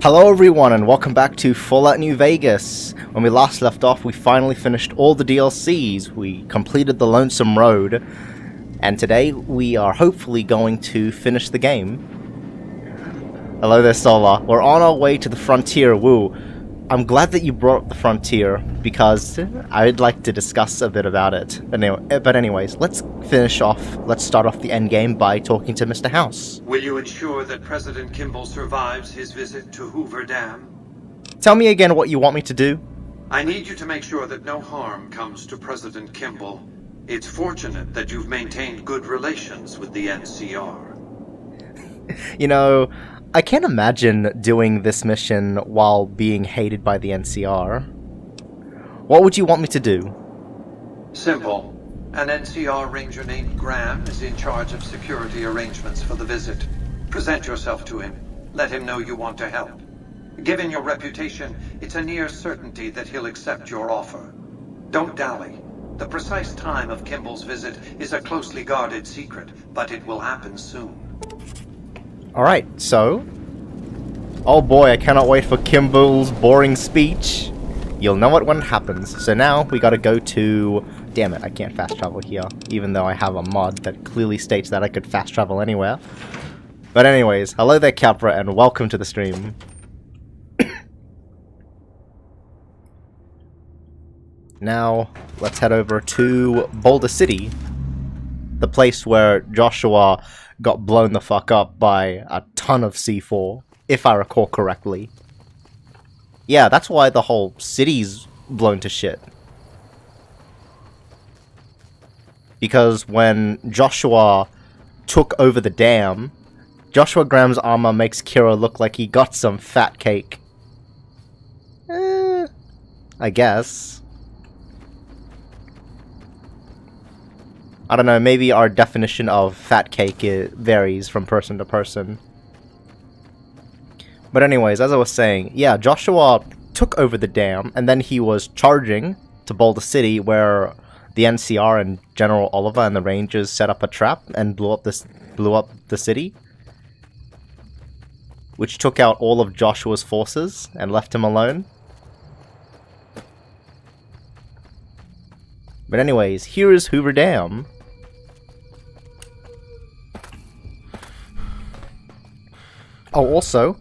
Hello everyone and welcome back to Fallout New Vegas. When we last left off, we finally finished all the DLCs, we completed the Lonesome Road, and today we are hopefully going to finish the game. Hello there, Solar. We're on our way to the frontier, woo. I'm glad that you brought up the frontier, because I'd like to discuss a bit about it. But anyways, let's start off the endgame by talking to Mr. House. Will you ensure that President Kimball survives his visit to Hoover Dam? Tell me again what you want me to do. I need you to make sure that no harm comes to President Kimball. It's fortunate that you've maintained good relations with the NCR. You know, I can't imagine doing this mission while being hated by the NCR. What would you want me to do? Simple. An NCR ranger named Graham is in charge of security arrangements for the visit. Present yourself to him. Let him know you want to help. Given your reputation, it's a near certainty that he'll accept your offer. Don't dally. The precise time of Kimball's visit is a closely guarded secret, but it will happen soon. Alright, so... Oh boy, I cannot wait for Kimball's boring speech. You'll know it when it happens. So now, we gotta go to... Damn it, I can't fast travel here. Even though I have a mod that clearly states that I could fast travel anywhere. But anyways, hello there, Capra, and welcome to the stream. Now, let's head over to Boulder City. The place where Joshua got blown the fuck up by a ton of C4, if I recall correctly. Yeah, that's why the whole city's blown to shit. Because when Joshua took over the dam, Joshua Graham's armor makes Kirra look like he got some fat cake. I guess. I don't know, maybe our definition of fat cake varies from person to person. But anyways, as I was saying, yeah, Joshua took over the dam, and then he was charging to Boulder City, where the NCR and General Oliver and the Rangers set up a trap and blew up the city, which took out all of Joshua's forces and left him alone. But anyways, here is Hoover Dam. Oh, also,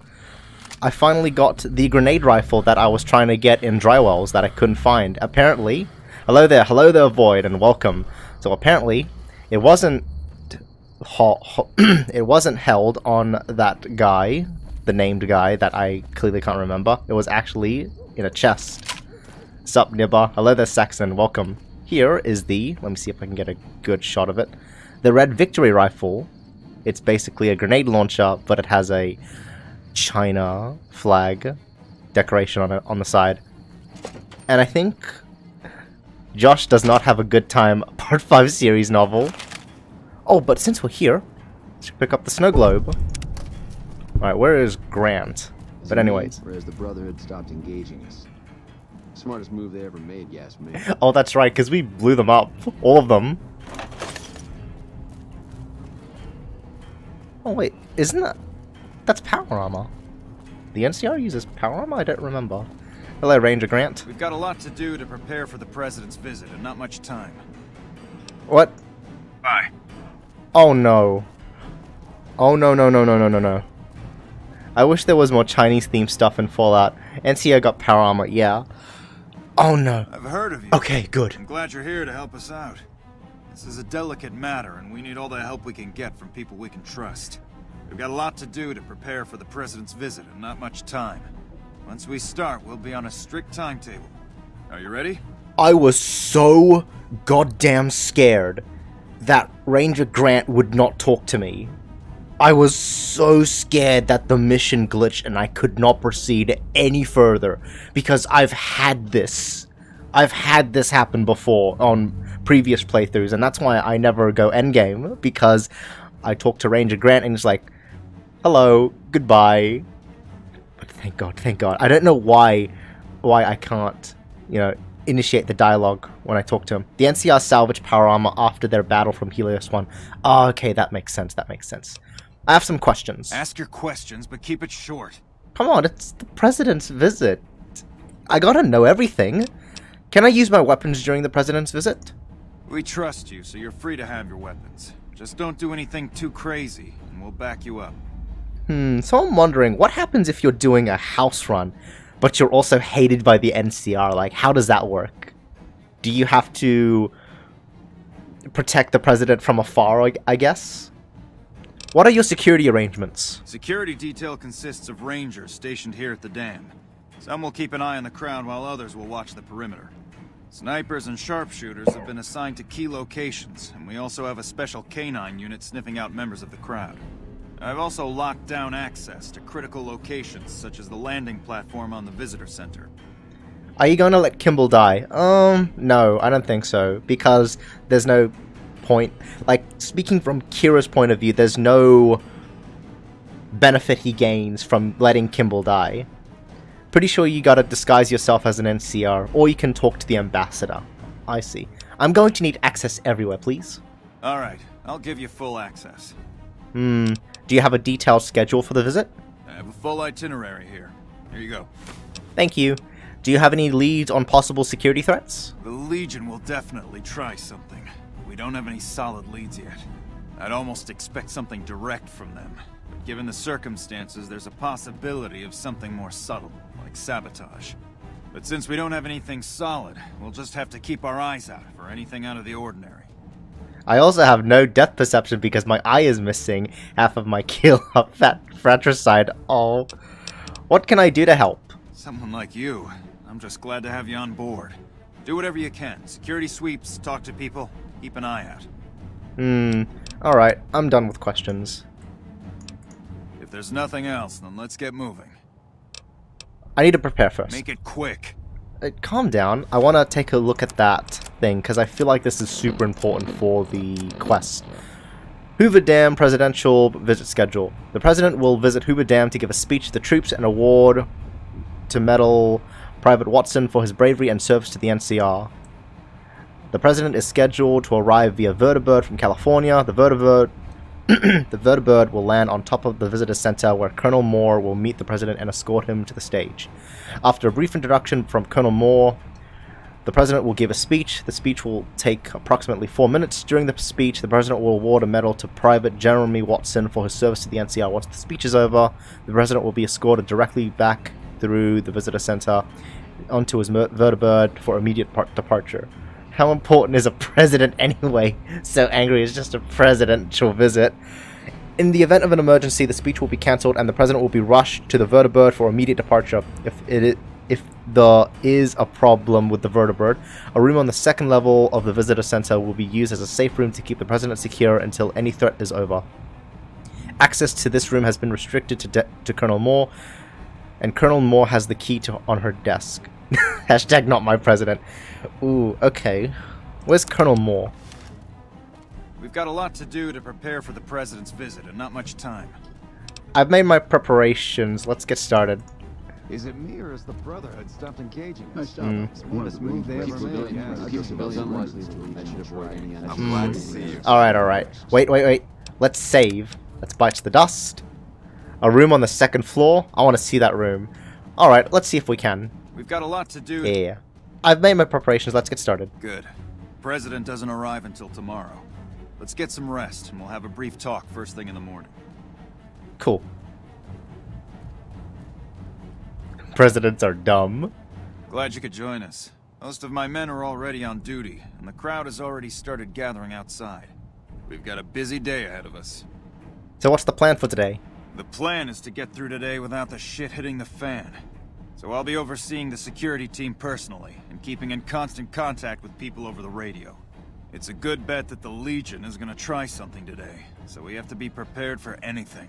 I finally got the grenade rifle that I was trying to get in Drywells that I couldn't find. Apparently, hello there, Void, and welcome. So apparently, it wasn't it wasn't held on that guy, the named guy that I clearly can't remember. It was actually in a chest. Sup, Nibba? Hello there, Saxon. Welcome. Here is the, let me see if I can get a good shot of it, the Red Victory Rifle. It's basically a grenade launcher, but it has a China flag decoration on it on the side. And I think Josh does not have a good time Part 5 series novel. Oh, but since we're here, let's pick up the snow globe. Alright, where is Grant? But anyways. Whereas the Brotherhood stopped engaging us. Smartest move they ever made, yes, me. Oh, that's right, because we blew them up. All of them. Oh, wait, isn't that... That's power armor. The NCR uses power armor? I don't remember. Hello, Ranger Grant. We've got a lot to do to prepare for the President's visit, and not much time. What? Bye. Oh, no. Oh, no. I wish there was more Chinese-themed stuff in Fallout. NCR got power armor, yeah. Oh, no. I've heard of you. Okay, good. I'm glad you're here to help us out. This is a delicate matter, and we need all the help we can get from people we can trust. We've got a lot to do to prepare for the President's visit, and not much time. Once we start, we'll be on a strict timetable. Are you ready? I was so goddamn scared that Ranger Grant would not talk to me. I was so scared that the mission glitched and I could not proceed any further, because I've had this happen before on previous playthroughs, and that's why I never go endgame, because I talk to Ranger Grant and he's like, hello, goodbye. But thank God. I don't know why I can't, initiate the dialogue when I talk to him. The NCR salvaged power armor after their battle from Helios 1. Oh, okay, that makes sense. I have some questions. Ask your questions, but keep it short. Come on, it's the president's visit. I gotta know everything. Can I use my weapons during the president's visit? We trust you, so you're free to have your weapons. Just don't do anything too crazy, and we'll back you up. So I'm wondering, what happens if you're doing a house run, but you're also hated by the NCR? Like, how does that work? Do you have to protect the president from afar, I guess? What are your security arrangements? Security detail consists of rangers stationed here at the dam. Some will keep an eye on the crowd while others will watch the perimeter. Snipers and sharpshooters have been assigned to key locations, and we also have a special canine unit sniffing out members of the crowd. I've also locked down access to critical locations, such as the landing platform on the visitor center. Are you going to let Kimball die? No, I don't think so, because there's no point. Like, speaking from Kirra's point of view, there's no benefit he gains from letting Kimball die. Pretty sure you gotta disguise yourself as an NCR, or you can talk to the ambassador. I see. I'm going to need access everywhere, please. Alright, I'll give you full access. Do you have a detailed schedule for the visit? I have a full itinerary here. Here you go. Thank you. Do you have any leads on possible security threats? The Legion will definitely try something. We don't have any solid leads yet. I'd almost expect something direct from them. But given the circumstances, there's a possibility of something more subtle, like sabotage. But since we don't have anything solid, we'll just have to keep our eyes out for anything out of the ordinary. I also have no depth perception because my eye is missing half of my kill up that fratricide. Oh. What can I do to help? Someone like you. I'm just glad to have you on board. Do whatever you can. Security sweeps, talk to people, keep an eye out. Alright, I'm done with questions. If there's nothing else, then let's get moving. I need to prepare first. Make it quick. Calm down. I want to take a look at that thing, because I feel like this is super important for the quest. Hoover Dam Presidential Visit Schedule. The President will visit Hoover Dam to give a speech to the troops and award to Medal Private Watson for his bravery and service to the NCR. The President is scheduled to arrive via vertibird from California. The vertibird will land on top of the visitor center where Colonel Moore will meet the President and escort him to the stage. After a brief introduction from Colonel Moore, the President will give a speech. The speech will take approximately 4 minutes. During the speech, the President will award a medal to Private Jeremy Watson for his service to the NCR. Once the speech is over, the President will be escorted directly back through the visitor center onto his vertibird for immediate departure. How important is a president anyway? So angry, it's just a presidential visit. In the event of an emergency, the speech will be cancelled and the president will be rushed to the vertibird for immediate departure. If there is a problem with the vertibird, a room on the second level of the visitor center will be used as a safe room to keep the president secure until any threat is over. Access to this room has been restricted to Colonel Moore, and Colonel Moore has the key on her desk. Hashtag not my president. Ooh, okay. Where's Colonel Moore? We've got a lot to do to prepare for the President's visit, and not much time. I've made my preparations. Let's get started. Is it me or has the Brotherhood stopped engaging us? Smartest move they ever made. I'm glad to see you. Alright. Wait. Let's save. Let's bite the dust. A room on the second floor? I want to see that room. Alright, let's see if we can. We've got a lot to do. Yeah. I've made my preparations. Let's get started. Good. President doesn't arrive until tomorrow. Let's get some rest, and we'll have a brief talk first thing in the morning. Cool. Presidents are dumb. Glad you could join us. Most of my men are already on duty, and the crowd has already started gathering outside. We've got a busy day ahead of us. So what's the plan for today? The plan is to get through today without the shit hitting the fan. So I'll be overseeing the security team personally, and keeping in constant contact with people over the radio. It's a good bet that the Legion is gonna try something today, so we have to be prepared for anything.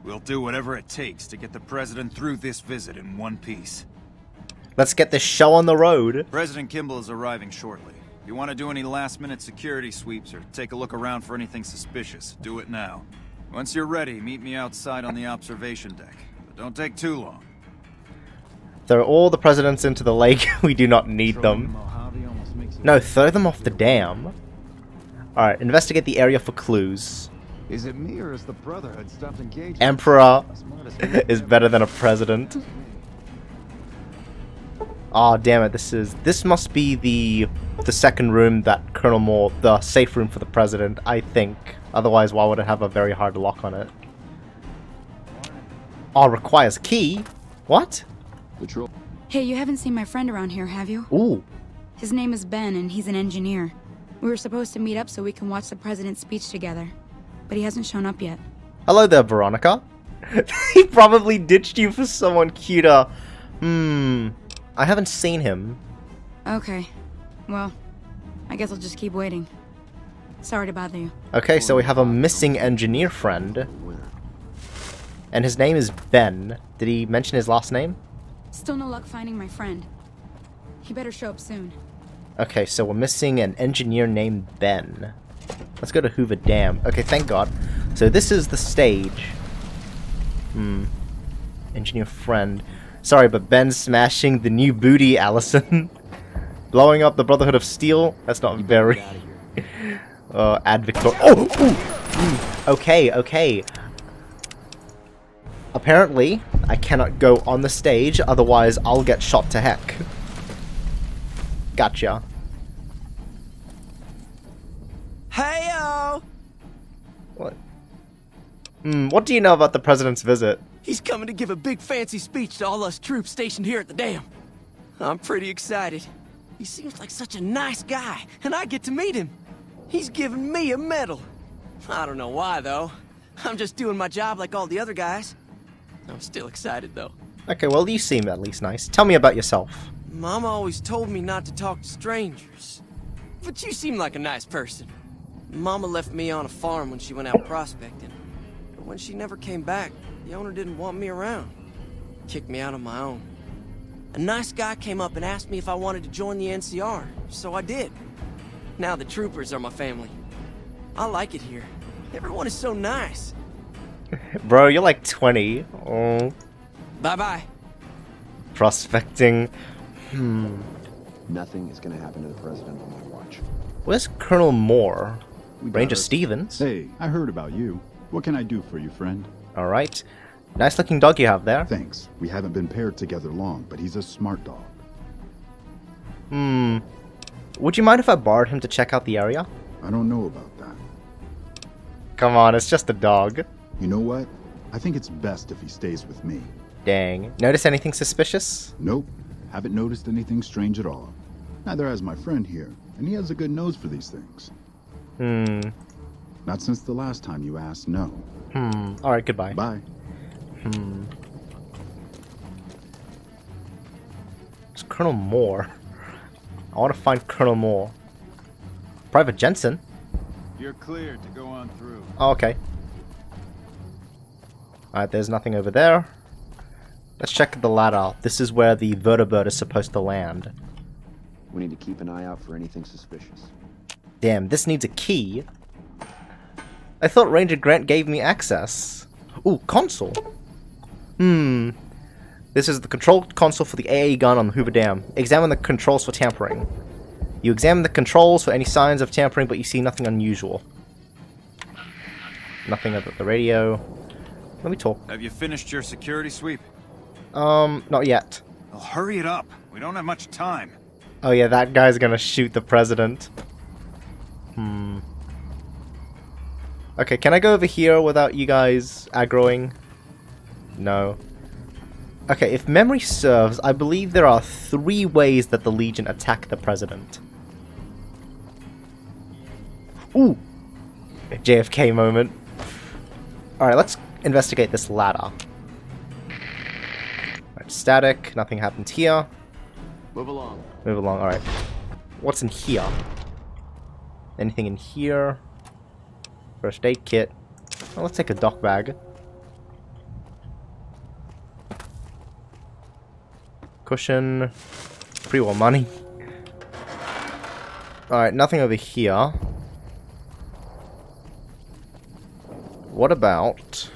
We'll do whatever it takes to get the President through this visit in one piece. Let's get this show on the road. President Kimball is arriving shortly. If you want to do any last-minute security sweeps or take a look around for anything suspicious, do it now. Once you're ready, meet me outside on the observation deck. But don't take too long. Throw all the presidents into the lake. We do not need them. No, throw them off the dam. Alright, investigate the area for clues. Is it me or is the Brotherhood stopped engaging? Emperor Smartest move is ever. better than a president. Oh damn it! This must be the second room that Colonel Moore, the safe room for the president, I think. Otherwise, why would it have a very hard lock on it? Oh, requires key. What? Patrol. Hey, you haven't seen my friend around here, have you? Ooh. His name is Ben, and he's an engineer. We were supposed to meet up so we can watch the president's speech together, but he hasn't shown up yet. Hello there, Veronica. He probably ditched you for someone cuter. I haven't seen him. Okay. Well, I guess I'll just keep waiting. Sorry to bother you. Okay, so we have a missing engineer friend. And his name is Ben. Did he mention his last name? Still no luck finding my friend. He better show up soon. Okay, so we're missing an engineer named Ben. Let's go to Hoover Dam. Okay, thank God. So this is the stage. Engineer friend. Sorry, but Ben's smashing the new booty, Allison. Blowing up the Brotherhood of Steel? That's not very... Advocate. Oh! Okay, okay. Apparently, I cannot go on the stage, otherwise I'll get shot to heck. Gotcha. Hey-o! What? What do you know about the president's visit? He's coming to give a big fancy speech to all us troops stationed here at the dam. I'm pretty excited. He seems like such a nice guy, and I get to meet him. He's giving me a medal. I don't know why, though. I'm just doing my job like all the other guys. I'm still excited, though. Okay, well, you seem at least nice. Tell me about yourself. Mama always told me not to talk to strangers. But you seem like a nice person. Mama left me on a farm when she went out prospecting. But when she never came back, the owner didn't want me around. Kicked me out on my own. A nice guy came up and asked me if I wanted to join the NCR, so I did. Now the troopers are my family. I like it here. Everyone is so nice. Bro, you're like 20. Oh. Bye-bye. Prospecting. Nothing is gonna happen to the president on my watch. Where's Colonel Moore? We Ranger got us. Stevens. Hey, I heard about you. What can I do for you, friend? Alright. Nice looking dog you have there. Thanks. We haven't been paired together long, but he's a smart dog. Would you mind if I borrowed him to check out the area? I don't know about that. Come on, it's just a dog. You know what? I think it's best if he stays with me. Dang. Notice anything suspicious? Nope. Haven't noticed anything strange at all. Neither has my friend here, and he has a good nose for these things. Not since the last time you asked, no. Alright, goodbye. Bye. It's Colonel Moore. I want to find Colonel Moore. Private Jensen? You're cleared to go on through. Oh, okay. Alright, there's nothing over there. Let's check the ladder. This is where the vertibird is supposed to land. We need to keep an eye out for anything suspicious. Damn, this needs a key. I thought Ranger Grant gave me access. Ooh, console. This is the control console for the AA gun on the Hoover Dam. Examine the controls for tampering. You examine the controls for any signs of tampering, but you see nothing unusual. Nothing about the radio. Let me talk. Have you finished your security sweep? Not yet. Well, hurry it up. We don't have much time. Oh yeah, that guy's gonna shoot the president. Okay, can I go over here without you guys aggroing? No. Okay, if memory serves, I believe there are 3 ways that the Legion attack the president. Ooh! JFK moment. Alright, let's investigate this ladder. Alright, static, nothing happened here. Move along. Move along, alright. What's in here? Anything in here? First aid kit. Well, let's take a dock bag. Cushion. Pre-war money. Alright, nothing over here. What about...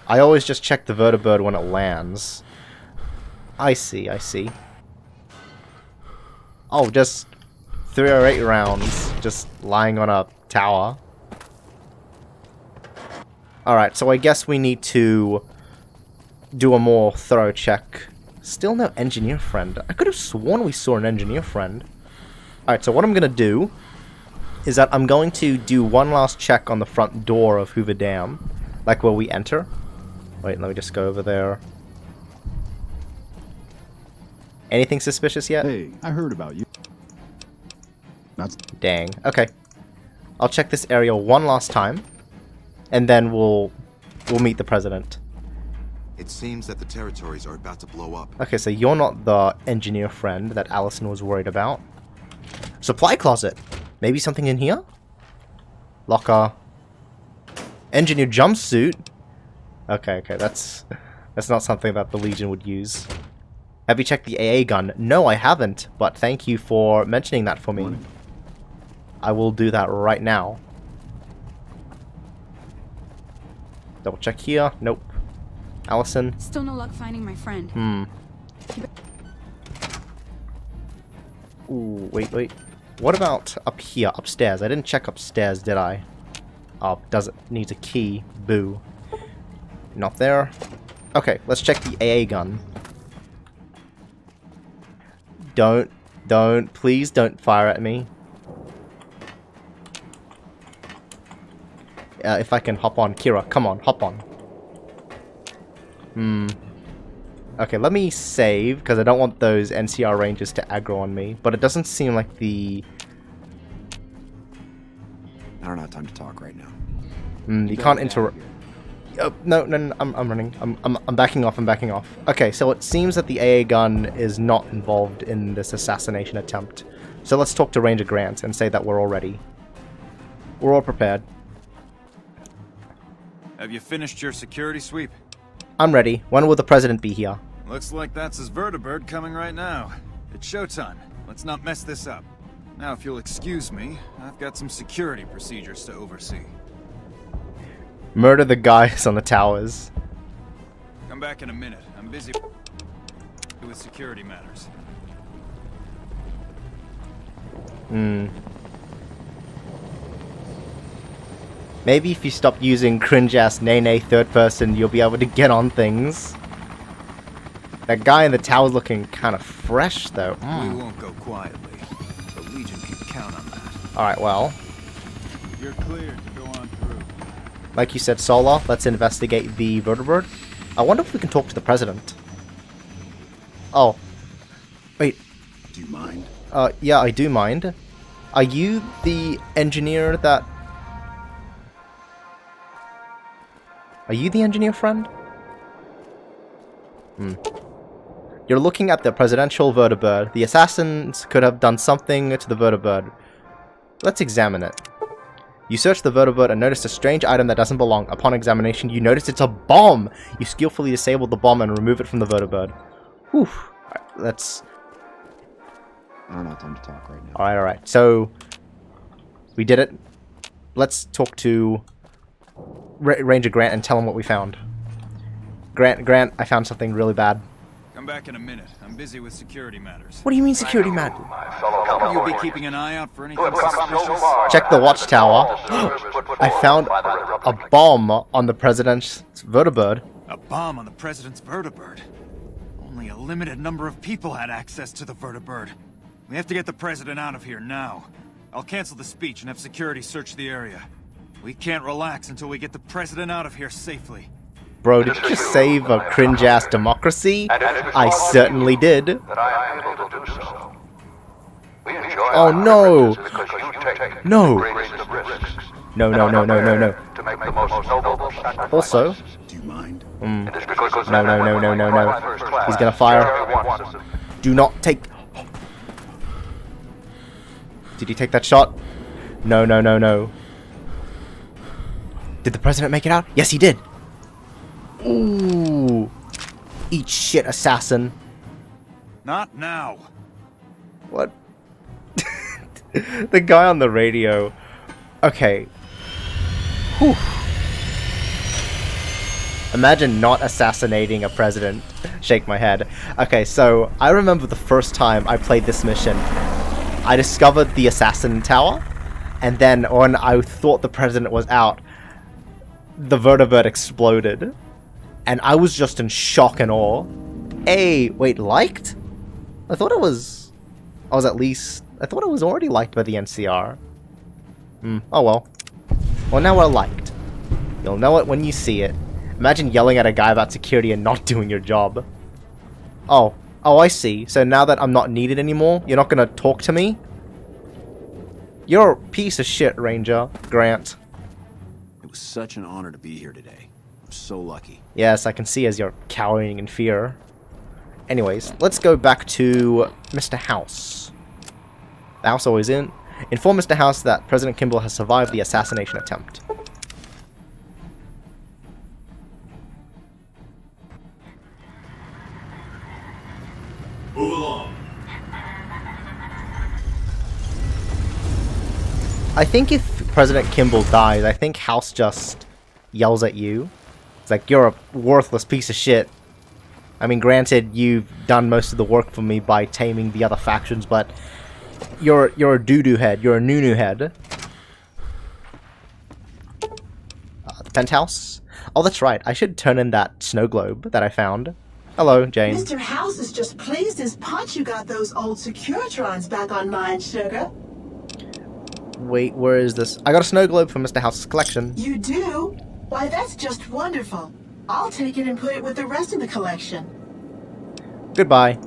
I always just check the vertibird when it lands. I see, I see. Oh, just 308 rounds just lying on a tower. Alright, so I guess we need to do a more thorough check. Still no engineer friend. I could have sworn we saw an engineer friend. Alright, so what I'm going to do is that I'm going to do one last check on the front door of Hoover Dam. Like where we enter. Wait, let me just go over there. Anything suspicious yet? Hey, I heard about you. That's Dang. Okay. I'll check this area one last time. And then we'll meet the president. It seems that the territories are about to blow up. Okay, so you're not the engineer friend that Allison was worried about. Supply closet. Maybe something in here? Locker. Engineer jumpsuit. Okay, that's not something that the Legion would use. Have you checked the AA gun? No, I haven't, but thank you for mentioning that for me. I will do that right now. Double check here. Nope. Allison. Still no luck finding my friend. Ooh, wait. What about up here, upstairs? I didn't check upstairs, did I? Oh, needs a key. Boo. Not there. Okay, let's check the AA gun. Please don't fire at me. If I can hop on, Kirra, come on, hop on. Okay, let me save, because I don't want those NCR Rangers to aggro on me. But it doesn't seem like the... I don't have time to talk right now. you can't interrupt... No, I'm running. I'm backing off, Okay, so it seems that the AA gun is not involved in this assassination attempt. So let's talk to Ranger Grant and say that we're all ready. We're all prepared. Have you finished your security sweep? I'm ready. When will the president be here? Looks like that's his vertibird coming right now. It's showtime. Let's not mess this up. Now, if you'll excuse me, I've got some security procedures to oversee. Murder the guys on the towers. Come back in a minute. I'm busy with security matters. Maybe if you stop using cringe-ass nay third person, you'll be able to get on things. That guy in the tower's looking kind of fresh, though. We won't go quietly. The Legion can count on that. Alright, well. You're cleared to go on through. Like you said, Solar, let's investigate the vertibird. I wonder if we can talk to the president. Oh. Wait. Do you mind? Yeah, I do mind. Are you the engineer that... Are you the engineer friend? You're looking at the presidential vertibird. The assassins could have done something to the vertibird. Let's examine it. You search the vertibird and notice a strange item that doesn't belong. Upon examination, you notice it's a bomb! You skillfully disable the bomb and remove it from the vertibird. Whew. Alright, let's... I don't have time to talk right now. Alright. So, we did it. Let's talk to Ranger Grant and tell him what we found. Grant, I found something really bad. Come back in a minute. I'm busy with security matters. What do you mean security matters? You'll be keeping an eye out for anything suspicious? Check the watchtower. I found a bomb on the president's vertibird. A bomb on the president's vertibird. Only a limited number of people had access to the vertibird. We have to get the president out of here now. I'll cancel the speech and have security search the area. We can't relax until we get the president out of here safely. Bro, did you just save a cringe-ass democracy? I certainly did. Oh no! No! No. Also... Do you mind? No. He's gonna fire. Do not take... Did he take that shot? No. Did the president make it out? Yes, he did. Ooh. Eat shit, assassin. Not now. What? The guy on the radio. Okay. Whew. Imagine not assassinating a president. Shake my head. Okay, so I remember the first time I played this mission. I discovered the assassin tower, and then when I thought the president was out, the vertibird exploded, and I was just in shock and awe. Hey, wait, liked? I thought it was... I thought it was already liked by the NCR. Oh well. Well, now we're liked. You'll know it when you see it. Imagine yelling at a guy about security and not doing your job. Oh, I see. So now that I'm not needed anymore, you're not gonna talk to me? You're a piece of shit, Ranger Grant. It was such an honor to be here today. I'm so lucky. Yes, I can see as you're cowering in fear. Anyways, let's go back to Mr. House. The House always in. Inform Mr. House that President Kimball has survived the assassination attempt. Move along. I think if President Kimball dies, I think House just yells at you. It's like, you're a worthless piece of shit. I mean, granted, you've done most of the work for me by taming the other factions, but you're a doo-doo head. You're a noo-noo head. Penthouse? Oh, that's right. I should turn in that snow globe that I found. Hello, Jane. Mr. House is just pleased as punch you got those old Securitrons back online, sugar. Wait, where is this? I got a snow globe from Mr. House's collection. You do? Why, that's just wonderful. I'll take it and put it with the rest of the collection. Goodbye.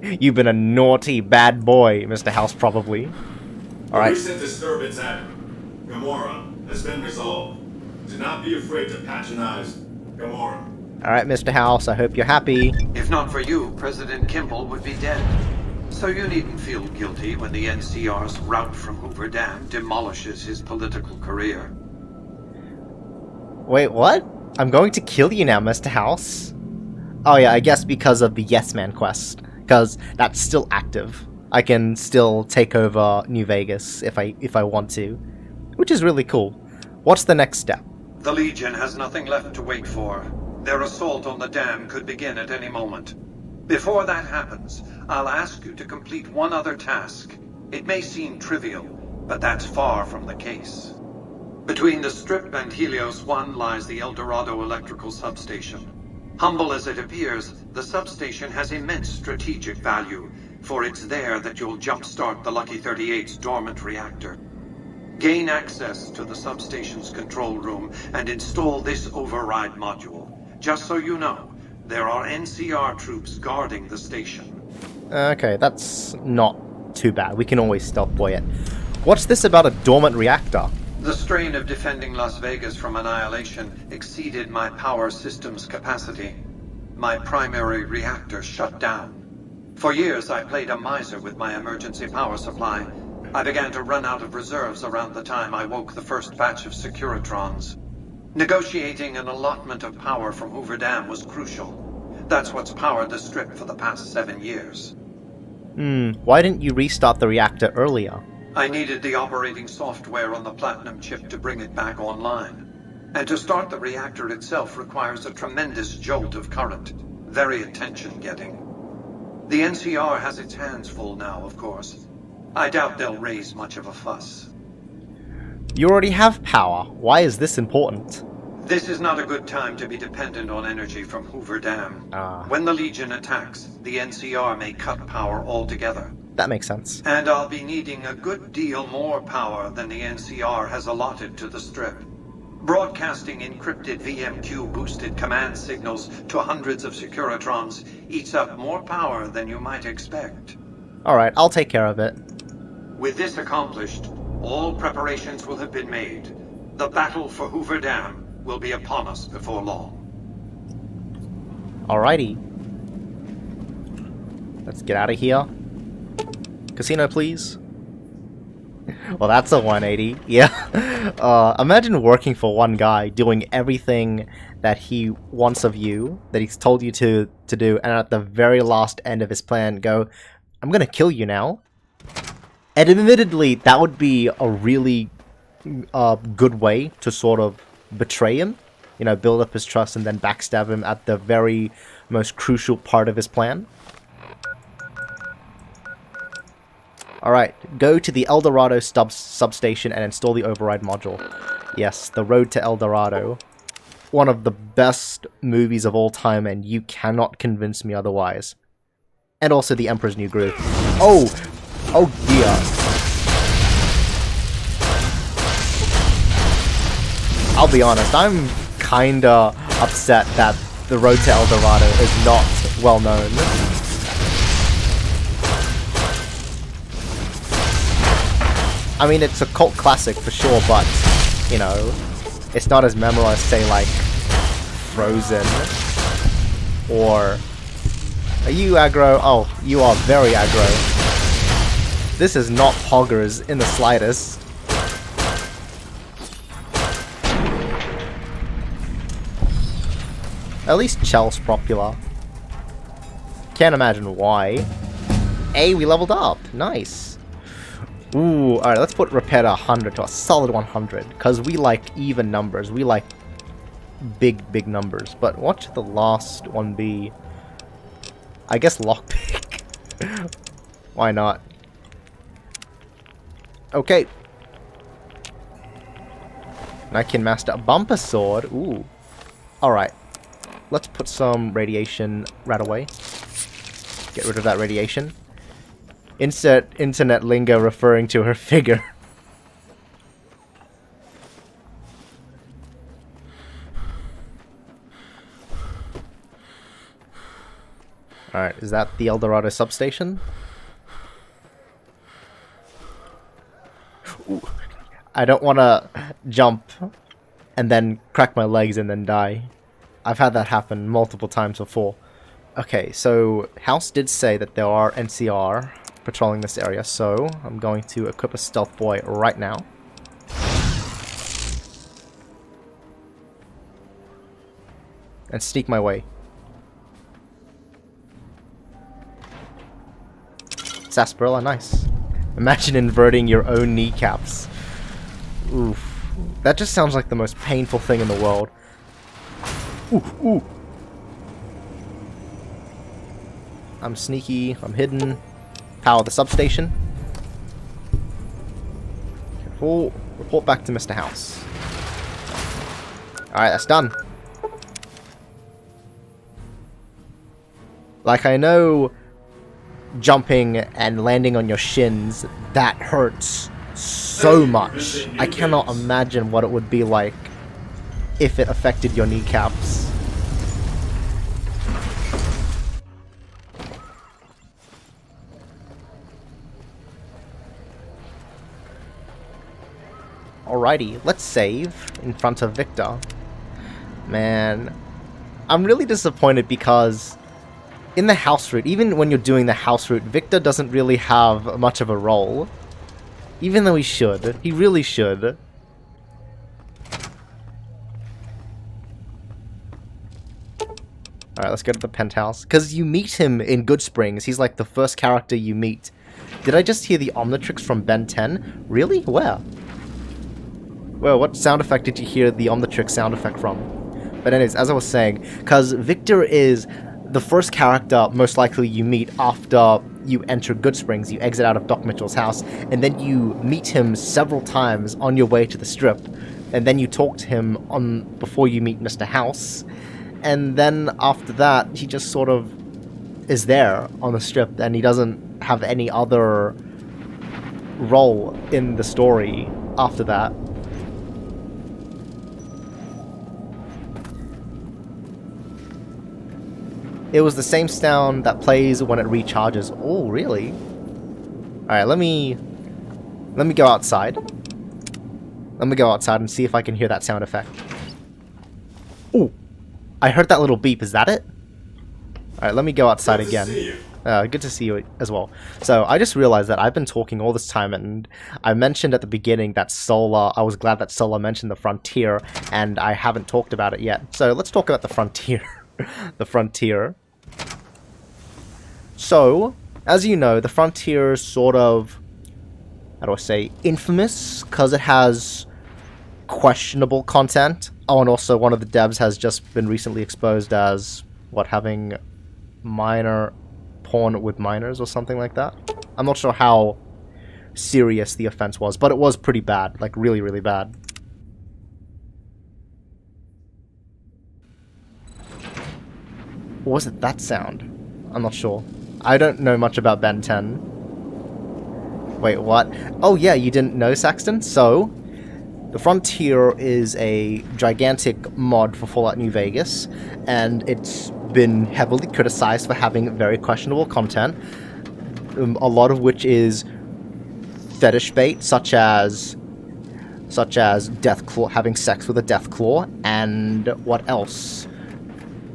You've been a naughty, bad boy, Mr. House, probably. Alright. The recent disturbance at Gamora has been resolved. Do not be afraid to patronize Gamora. Alright, Mr. House, I hope you're happy. If not for you, President Kimball would be dead. So you needn't feel guilty when the NCR's route from Hoover Dam demolishes his political career. Wait, what? I'm going to kill you now, Mr. House. Oh yeah, I guess because of the Yes Man quest. Because that's still active. I can still take over New Vegas if I want to. Which is really cool. What's the next step? The Legion has nothing left to wait for. Their assault on the dam could begin at any moment. Before that happens, I'll ask you to complete one other task. It may seem trivial, but that's far from the case. Between the Strip and Helios 1 lies the El Dorado electrical substation. Humble as it appears, the substation has immense strategic value, for it's there that you'll jumpstart the Lucky 38's dormant reactor. Gain access to the substation's control room and install this override module. Just so you know, there are NCR troops guarding the station. Okay, that's not too bad. We can always stealth boy it. What's this about a dormant reactor? The strain of defending Las Vegas from annihilation exceeded my power system's capacity. My primary reactor shut down. For years, I played a miser with my emergency power supply. I began to run out of reserves around the time I woke the first batch of Securitrons. Negotiating an allotment of power from Hoover Dam was crucial. That's what's powered the Strip for the past 7 years. Why didn't you restart the reactor earlier? I needed the operating software on the Platinum chip to bring it back online. And to start the reactor itself requires a tremendous jolt of current. Very attention-getting. The NCR has its hands full now, of course. I doubt they'll raise much of a fuss. You already have power. Why is this important? This is not a good time to be dependent on energy from Hoover Dam. When the Legion attacks, the NCR may cut power altogether. That makes sense. And I'll be needing a good deal more power than the NCR has allotted to the Strip. Broadcasting encrypted VMQ-boosted command signals to hundreds of Securitrons eats up more power than you might expect. Alright, I'll take care of it. With this accomplished, all preparations will have been made. The battle for Hoover Dam will be upon us before long. Alrighty. Let's get out of here. Casino, please. Well, that's a 180. Yeah. Imagine working for one guy, doing everything that he wants of you, that he's told you to do, and at the very last end of his plan go, I'm gonna kill you now. And admittedly, that would be a really good way to sort of betray him. You know, build up his trust and then backstab him at the very most crucial part of his plan. Alright, go to the El Dorado substation and install the override module. Yes, The Road to El Dorado. One of the best movies of all time, and you cannot convince me otherwise. And also The Emperor's New Groove. Oh! Oh dear. I'll be honest, I'm kinda upset that The Road to El Dorado is not well known. I mean, it's a cult classic for sure, but, you know, it's not as memorable as, say, like, Frozen. Or... Are you aggro? Oh, you are very aggro. This is not poggers in the slightest. At least Chell's popular. Can't imagine why. Hey, we leveled up. Nice. Ooh, alright, let's put repair to 100 to a solid 100. Because we like even numbers. We like big numbers. But what should the last one be? I guess lockpick. Why not? Okay. And I can master a bumper sword. Ooh. Alright. Let's put some radiation right away. Get rid of that radiation. Insert internet lingo referring to her figure. Alright, is that the El Dorado substation? Ooh. I don't want to jump and then crack my legs and then die. I've had that happen multiple times before. Okay, so House did say that there are NCR patrolling this area, so I'm going to equip a stealth boy right now. And sneak my way. Sarsaparilla, nice. Imagine inverting your own kneecaps. Oof. That just sounds like the most painful thing in the world. Ooh, ooh. I'm sneaky, I'm hidden. Power the substation. Careful. Report back to Mr. House. Alright, that's done. Like, I know jumping and landing on your shins, that hurts so much. I cannot imagine what it would be like if it affected your kneecaps. Alrighty, let's save in front of Victor. Man, I'm really disappointed because in the house route, even when you're doing the house route, Victor doesn't really have much of a role. Even though he should. He really should. Alright, let's go to the penthouse. Because you meet him in Good Springs. He's like the first character you meet. Did I just hear the Omnitrix from Ben 10? Really? Where? Well, what sound effect did you hear the Omnitrix sound effect from? But anyways, as I was saying, because Victor is the first character most likely you meet after you enter Good Springs, you exit out of Doc Mitchell's house, and then you meet him several times on your way to the strip, and then you talk to him on before you meet Mr. House, and then after that, he just sort of is there on the strip, and he doesn't have any other role in the story after that. It was the same sound that plays when it recharges. Oh, really? Alright, let me go outside. Let me go outside and see if I can hear that sound effect. Oh! I heard that little beep. Is that it? Alright, let me go outside again. Good to see you as well. So, I just realized that I've been talking all this time, and I mentioned at the beginning that Sola, I was glad that Sola mentioned the Frontier, and I haven't talked about it yet. So, let's talk about the Frontier. The Frontier. So, as you know, the Frontier is sort of, how do I say, infamous, because it has questionable content. Oh, and also one of the devs has just been recently exposed as, what, having minor porn with minors or something like that? I'm not sure how serious the offense was, but it was pretty bad, like really, really bad. Or was it that sound? I'm not sure. I don't know much about Ben 10. Wait, what? Oh yeah, you didn't know, Saxton? So, the Frontier is a gigantic mod for Fallout New Vegas, and it's been heavily criticized for having very questionable content, a lot of which is fetish bait, such as Deathclaw, having sex with a Deathclaw, and what else?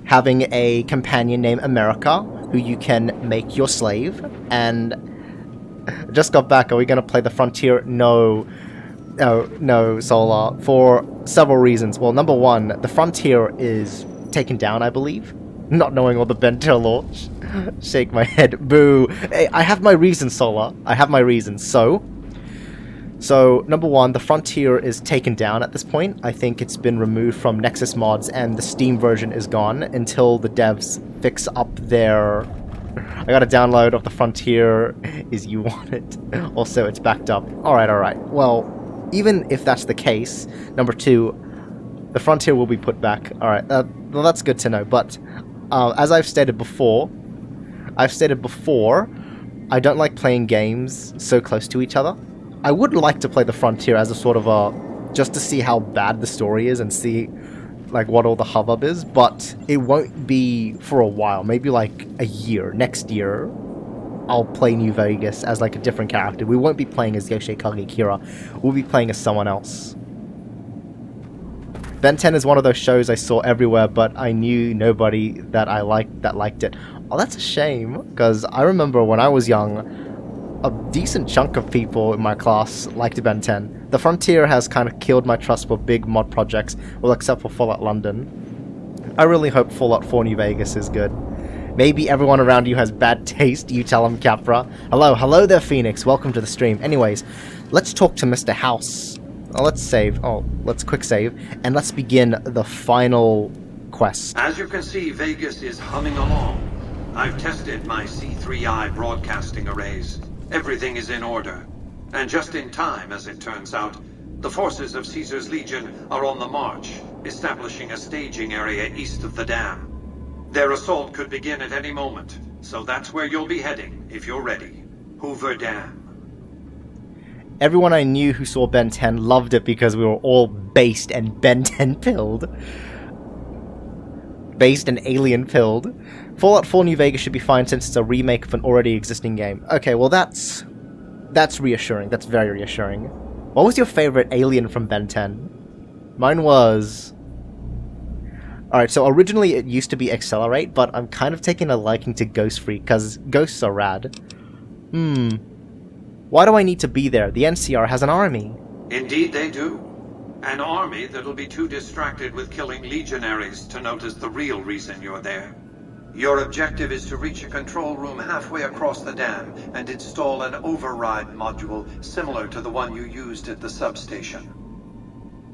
Having a companion named America, who you can make your slave, and just got back, are we going to play the Frontier? No, Solar, for several reasons. Well, number one, the Frontier is taken down, I believe, not knowing all the Ben 10 lore. Shake my head, boo. Hey, I have my reasons, Solar, I have my reasons. So, number one, the Frontier is taken down at this point. I think it's been removed from Nexus mods and the Steam version is gone until the devs fix up their... I got a download of the Frontier. Is you want it? Also, it's backed up. Alright. Well, even if that's the case, number two, the Frontier will be put back. Alright, well, that's good to know. But, as I've stated before, I don't like playing games so close to each other. I would like to play the Frontier as a sort of a... just to see how bad the story is and see, like, what all the hubbub is, but it won't be for a while. Maybe, like, a year. Next year, I'll play New Vegas as, like, a different character. We won't be playing as Yoshikage Kirra. We'll be playing as someone else. Ben 10 is one of those shows I saw everywhere, but I knew nobody that I liked that liked it. Oh, that's a shame, because I remember when I was young, a decent chunk of people in my class liked Ben 10. The Frontier has kind of killed my trust for big mod projects, well, except for Fallout London. I really hope Fallout 4 New Vegas is good. Maybe everyone around you has bad taste, you tell them, Capra. Hello there, Phoenix. Welcome to the stream. Anyways, let's talk to Mr. House. Let's save. Let's quick save. And let's begin the final quest. As you can see, Vegas is humming along. I've tested my C3I broadcasting arrays. Everything is in order. And just in time, as it turns out, the forces of Caesar's Legion are on the march, establishing a staging area east of the dam. Their assault could begin at any moment, so that's where you'll be heading, if you're ready. Hoover Dam. Everyone I knew who saw Ben 10 loved it because we were all based and Ben 10 pilled. Based and alien pilled. Fallout 4 New Vegas should be fine since it's a remake of an already existing game. Okay, well that's reassuring. That's very reassuring. What was your favorite alien from Ben 10? Mine was... Alright, so originally it used to be Accelerate, but I'm kind of taking a liking to Ghost Freak, because ghosts are rad. Why do I need to be there? The NCR has an army. Indeed they do. An army that'll be too distracted with killing legionaries to notice the real reason you're there. Your objective is to reach a control room halfway across the dam and install an override module similar to the one you used at the substation.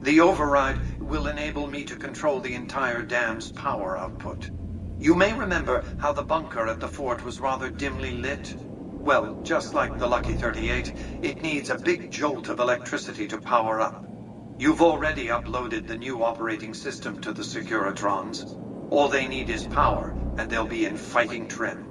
The override will enable me to control the entire dam's power output. You may remember how the bunker at the fort was rather dimly lit. Well, just like the Lucky 38, it needs a big jolt of electricity to power up. You've already uploaded the new operating system to the Securitrons. All they need is power, and they'll be in fighting trim.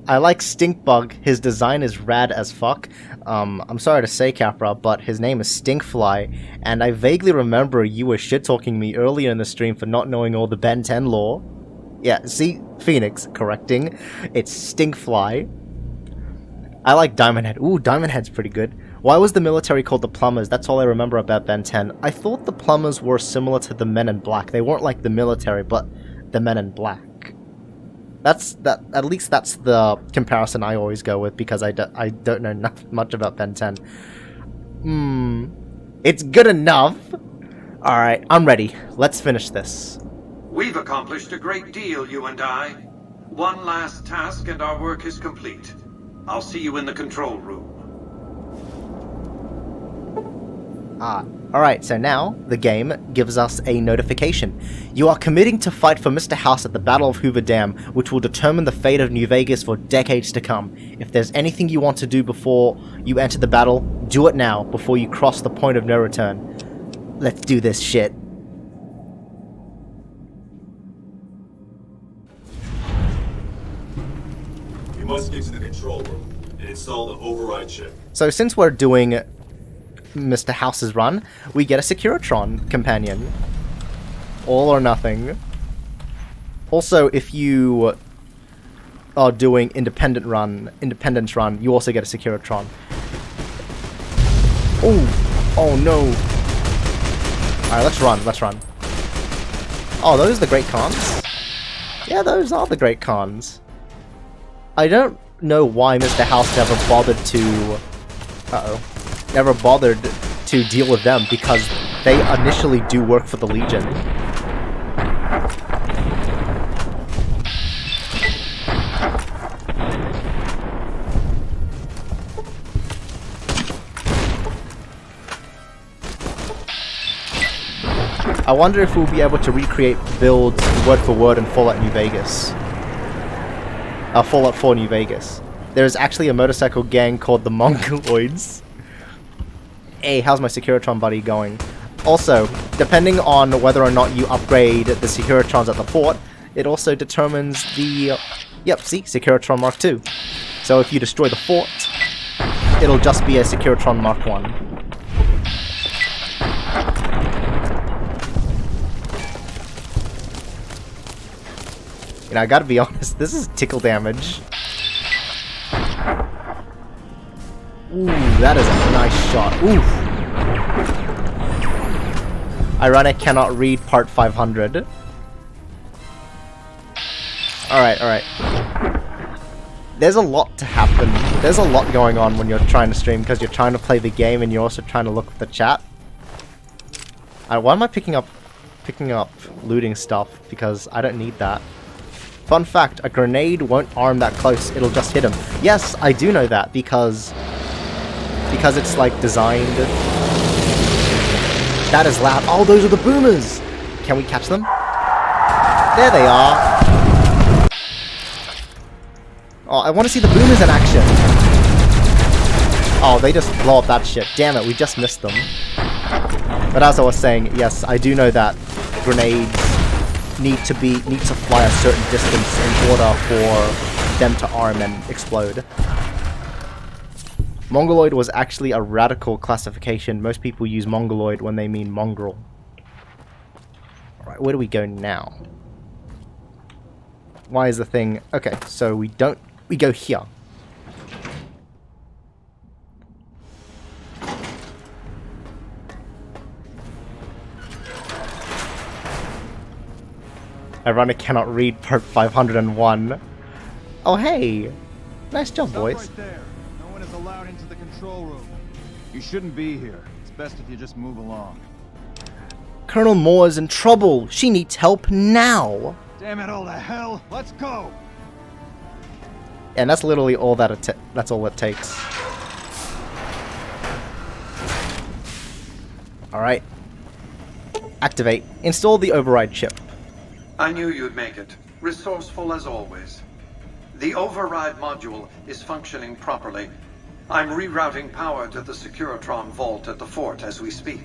I like Stinkbug. His design is rad as fuck. I'm sorry to say, Capra, but his name is Stinkfly, and I vaguely remember you were shit-talking me earlier in the stream for not knowing all the Ben 10 lore. Yeah, see? Phoenix, correcting. It's Stinkfly. I like Diamond Head. Ooh, Diamond Head's pretty good. Why was the military called the Plumbers? That's all I remember about Ben 10. I thought the Plumbers were similar to the Men in Black. They weren't like the military, but the Men in Black. At least that's the comparison I always go with, because I don't know much about Ben 10. It's good enough! Alright, I'm ready. Let's finish this. We've accomplished a great deal, you and I. One last task and our work is complete. I'll see you in the control room. Alright, so now the game gives us a notification. You are committing to fight for Mr. House at the Battle of Hoover Dam, which will determine the fate of New Vegas for decades to come. If there's anything you want to do before you enter the battle, do it now, before you cross the point of no return. Let's do this shit. You must get to the control room and install the override chip. So since we're doing Mr. House's run, we get a Securitron companion. All or nothing. Also, if you are doing Independence run, you also get a Securitron. Oh no. Alright, let's run. Oh, those are the Great Khans? Yeah, those are the Great Khans. I don't know why Mr. House never bothered to deal with them, because they initially do work for the Legion. I wonder if we'll be able to recreate builds word for word in Fallout New Vegas. Fallout 4 New Vegas. There's actually a motorcycle gang called the Mongoloids. Hey, how's my Securitron buddy going? Also, depending on whether or not you upgrade the Securitrons at the fort, it also determines the... Yep, see? Securitron Mark II. So if you destroy the fort, it'll just be a Securitron Mark 1. You know, I gotta be honest, this is tickle damage. Ooh, that is a nice shot. Oof. Ironic cannot read part 500. Alright. There's a lot to happen. There's a lot going on when you're trying to stream, because you're trying to play the game and you're also trying to look at the chat. Why am I picking up looting stuff? Because I don't need that. Fun fact, a grenade won't arm that close, it'll just hit him. Yes, I do know that, because it's like designed. That is loud. Oh, those are the boomers! Can we catch them? There they are! Oh, I want to see the boomers in action! Oh, they just blow up that shit. Damn it, we just missed them. But as I was saying, yes, I do know that grenades need to fly a certain distance in order for them to arm and explode. Mongoloid was actually a radical classification. Most people use Mongoloid when they mean mongrel. Alright, where do we go now? Why is the thing... Okay, so we go here. Ironic cannot read part 501. Oh, hey! Nice job, boys. Right there. No one is allowed into the control room. You shouldn't be here. It's best if you just move along. Colonel Moore is in trouble. She needs help now. Damn it all to hell. Let's go. And that's literally all that's all it takes. Alright. Activate. Install the override chip. I knew you'd make it. Resourceful as always. The override module is functioning properly. I'm rerouting power to the Securitron vault at the fort as we speak.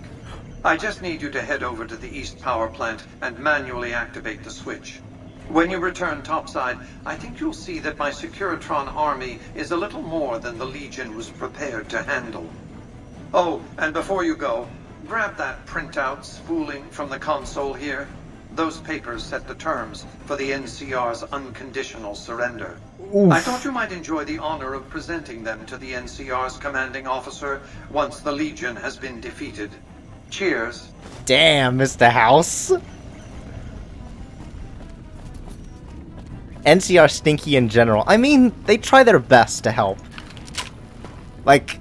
I just need you to head over to the East Power Plant and manually activate the switch. When you return topside, I think you'll see that my Securitron army is a little more than the Legion was prepared to handle. Oh, and before you go, grab that printout spooling from the console here. Those papers set the terms for the NCR's unconditional surrender. Oof. I thought you might enjoy the honor of presenting them to the NCR's commanding officer once the Legion has been defeated. Cheers. Damn, Mr. House. NCR stinky in general. I mean, they try their best to help. Like,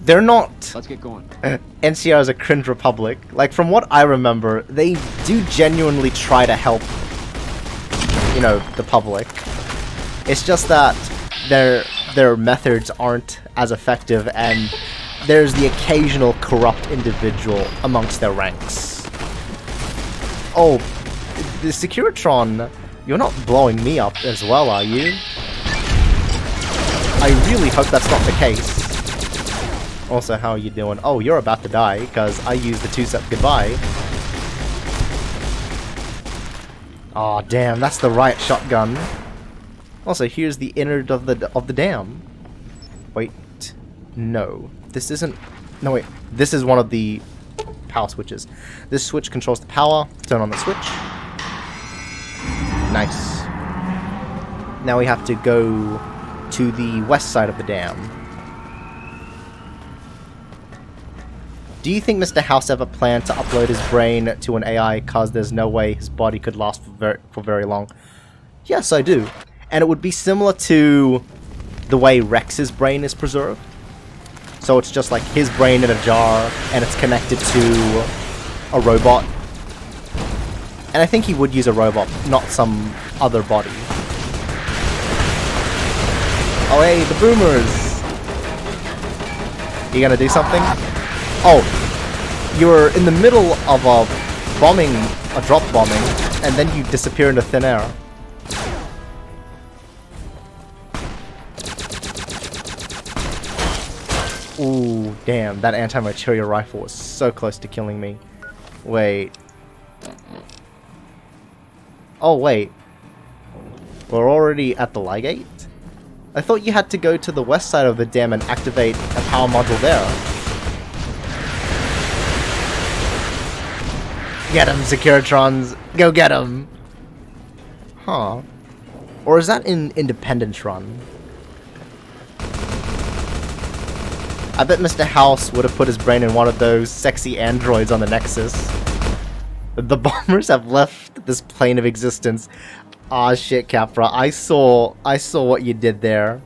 they're not... Let's get going. NCR is a cringe republic. Like, from what I remember, they do genuinely try to help, you know, the public. It's just that their methods aren't as effective, and there's the occasional corrupt individual amongst their ranks. Oh, the Securitron, you're not blowing me up as well, are you? I really hope that's not the case. Also, how are you doing? Oh, you're about to die, because I used the two-step goodbye. Aw, damn, that's the riot shotgun. Also, here's the innard of the dam. Wait, no. This isn't... No, wait. This is one of the power switches. This switch controls the power. Turn on the switch. Nice. Now we have to go to the west side of the dam. Do you think Mr. House ever planned to upload his brain to an AI, cause there's no way his body could last for very long? Yes, I do. And it would be similar to the way Rex's brain is preserved. So it's just like his brain in a jar, and it's connected to a robot. And I think he would use a robot, not some other body. Oh hey, the boomers! You gonna do something? Oh, you're in the middle of a bombing, a drop bombing, and then you disappear into thin air. Ooh, damn, that anti-material rifle was so close to killing me. Wait. Oh, wait. We're already at the Ligate? I thought you had to go to the west side of the dam and activate a power module there. Get him, Securitrons! Go get him! Huh. Or is that in Independence Run? I bet Mr. House would have put his brain in one of those sexy androids on the Nexus. The bombers have left this plane of existence. Ah shit, Capra. I saw what you did there.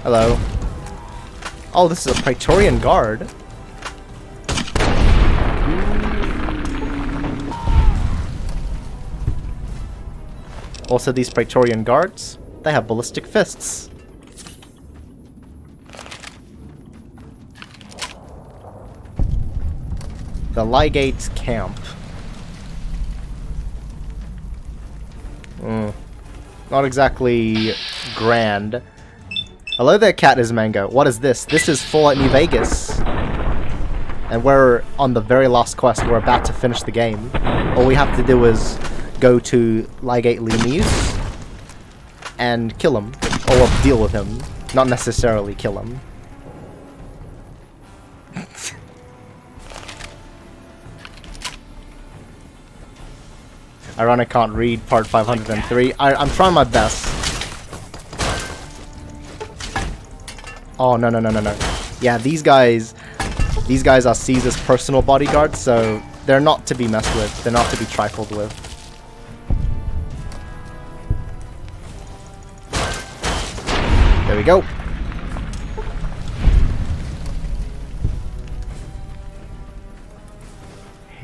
Hello. Oh, this is a Praetorian Guard. Also, these Praetorian Guards, they have ballistic fists. The Ligate's camp. Not exactly grand. Hello there, Cat is Mango. What is this? This is Fallout New Vegas. And we're on the very last quest. We're about to finish the game. All we have to do is go to Ligate Lenius and kill him. Or deal with him. Not necessarily kill him. Ironic can't read part 503. I'm trying my best. Oh, no. Yeah, these guys are Caesar's personal bodyguards, so they're not to be messed with. They're not to be trifled with. There we go.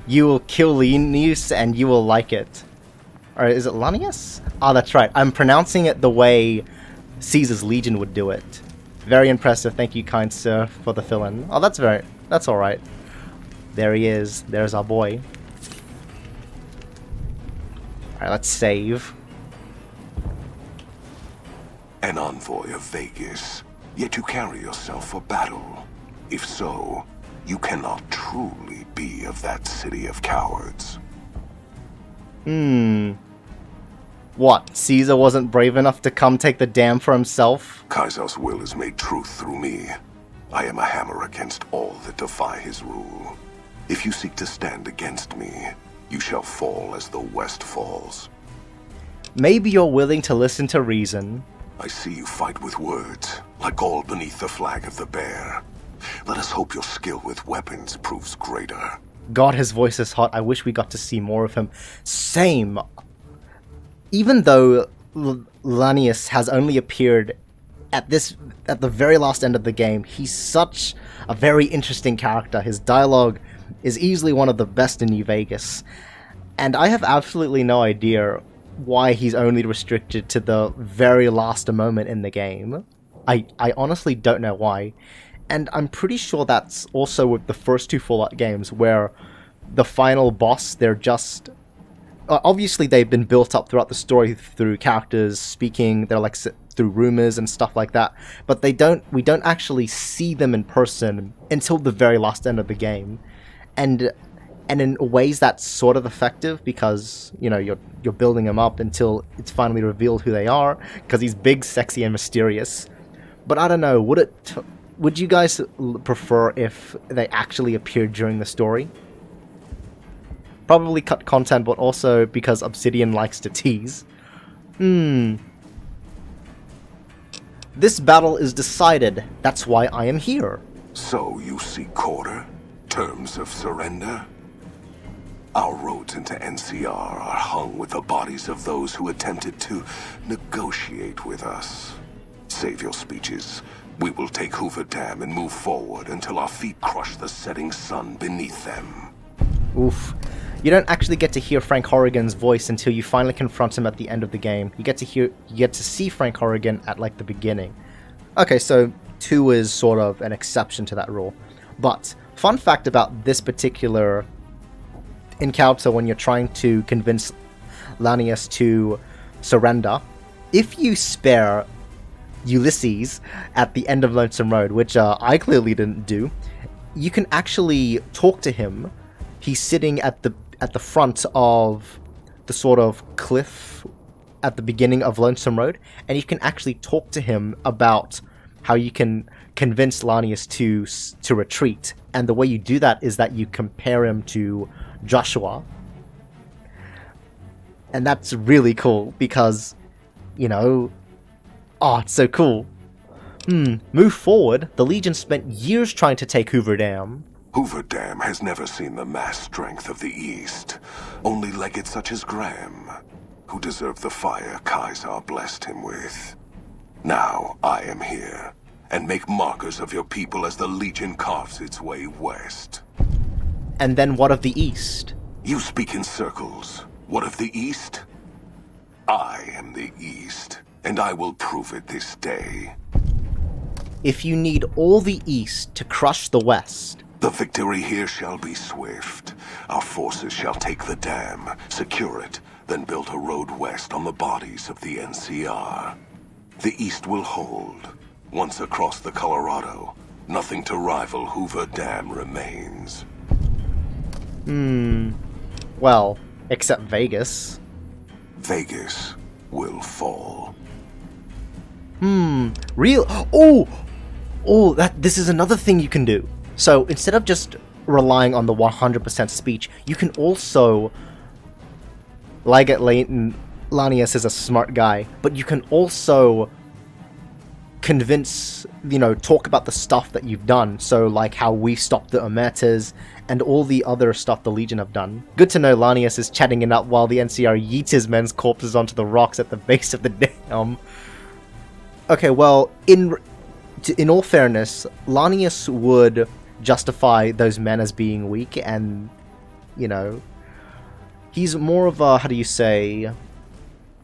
You will kill Lenius and you will like it. Or is it Lanius? Oh, that's right. I'm pronouncing it the way Caesar's Legion would do it. Very impressive. Thank you, kind sir, for the fill-in. Oh, that's alright. There he is. There's our boy. Alright, let's save. An envoy of Vegas, yet you carry yourself for battle. If so, you cannot truly be of that city of cowards. What? Caesar wasn't brave enough to come take the dam for himself? Kaiser's will is made truth through me. I am a hammer against all that defy his rule. If you seek to stand against me, you shall fall as the West falls. Maybe you're willing to listen to reason. I see you fight with words, like gold beneath the flag of the bear. Let us hope your skill with weapons proves greater. God, his voice is hot. I wish we got to see more of him. Same. Even though Lanius has only appeared at the very last end of the game, he's such a very interesting character. His dialogue is easily one of the best in New Vegas. And I have absolutely no idea why he's only restricted to the very last moment in the game. I honestly don't know why. And I'm pretty sure that's also with the first two Fallout games, where the final boss, they're just... obviously they've been built up throughout the story through characters speaking, they're like through rumors and stuff like that, but we don't actually see them in person until the very last end of the game. And in ways that's sort of effective, because, you know, you're building them up until it's finally revealed who they are, because he's big, sexy, and mysterious. But I don't know, would you guys prefer if they actually appeared during the story? Probably cut content, but also because Obsidian likes to tease. This battle is decided. That's why I am here. So you seek order? Terms of surrender? Our roads into NCR are hung with the bodies of those who attempted to negotiate with us. Save your speeches. We will take Hoover Dam and move forward until our feet crush the setting sun beneath them. Oof. You don't actually get to hear Frank Horrigan's voice until you finally confront him at the end of the game. You get to see Frank Horrigan at like the beginning. Okay, so 2 is sort of an exception to that rule. But fun fact about this particular encounter when you're trying to convince Lanius to surrender, if you spare Ulysses at the end of Lonesome Road, which I clearly didn't do, you can actually talk to him. He's sitting at the front of the sort of cliff at the beginning of Lonesome Road, and you can actually talk to him about how you can convince Lanius to retreat. And the way you do that is that you compare him to Joshua. And that's really cool because, you know, oh, it's so cool. Move forward. The Legion spent years trying to take Hoover Dam. Hoover Dam has never seen the mass strength of the East. Only legates such as Graham, who deserve the fire Caesar blessed him with. Now I am here, and make markers of your people as the Legion carves its way west. And then what of the East? You speak in circles. What of the East? I am the East, and I will prove it this day. If you need all the East to crush the West, the victory here shall be swift. Our forces shall take the dam, secure it, then build a road west on the bodies of the NCR. The East will hold. Once across the Colorado, nothing to rival Hoover Dam remains. Well, except Vegas. Vegas will fall. This is another thing you can do. So instead of just relying on the 100% speech, you can also, Lanius is a smart guy, but you can also convince, talk about the stuff that you've done. So like how we stopped the Omertas and all the other stuff the Legion have done. Good to know Lanius is chatting it up while the NCR yeets his men's corpses onto the rocks at the base of the dam. Okay, well, in all fairness, Lanius would justify those men as being weak, and, he's more of a,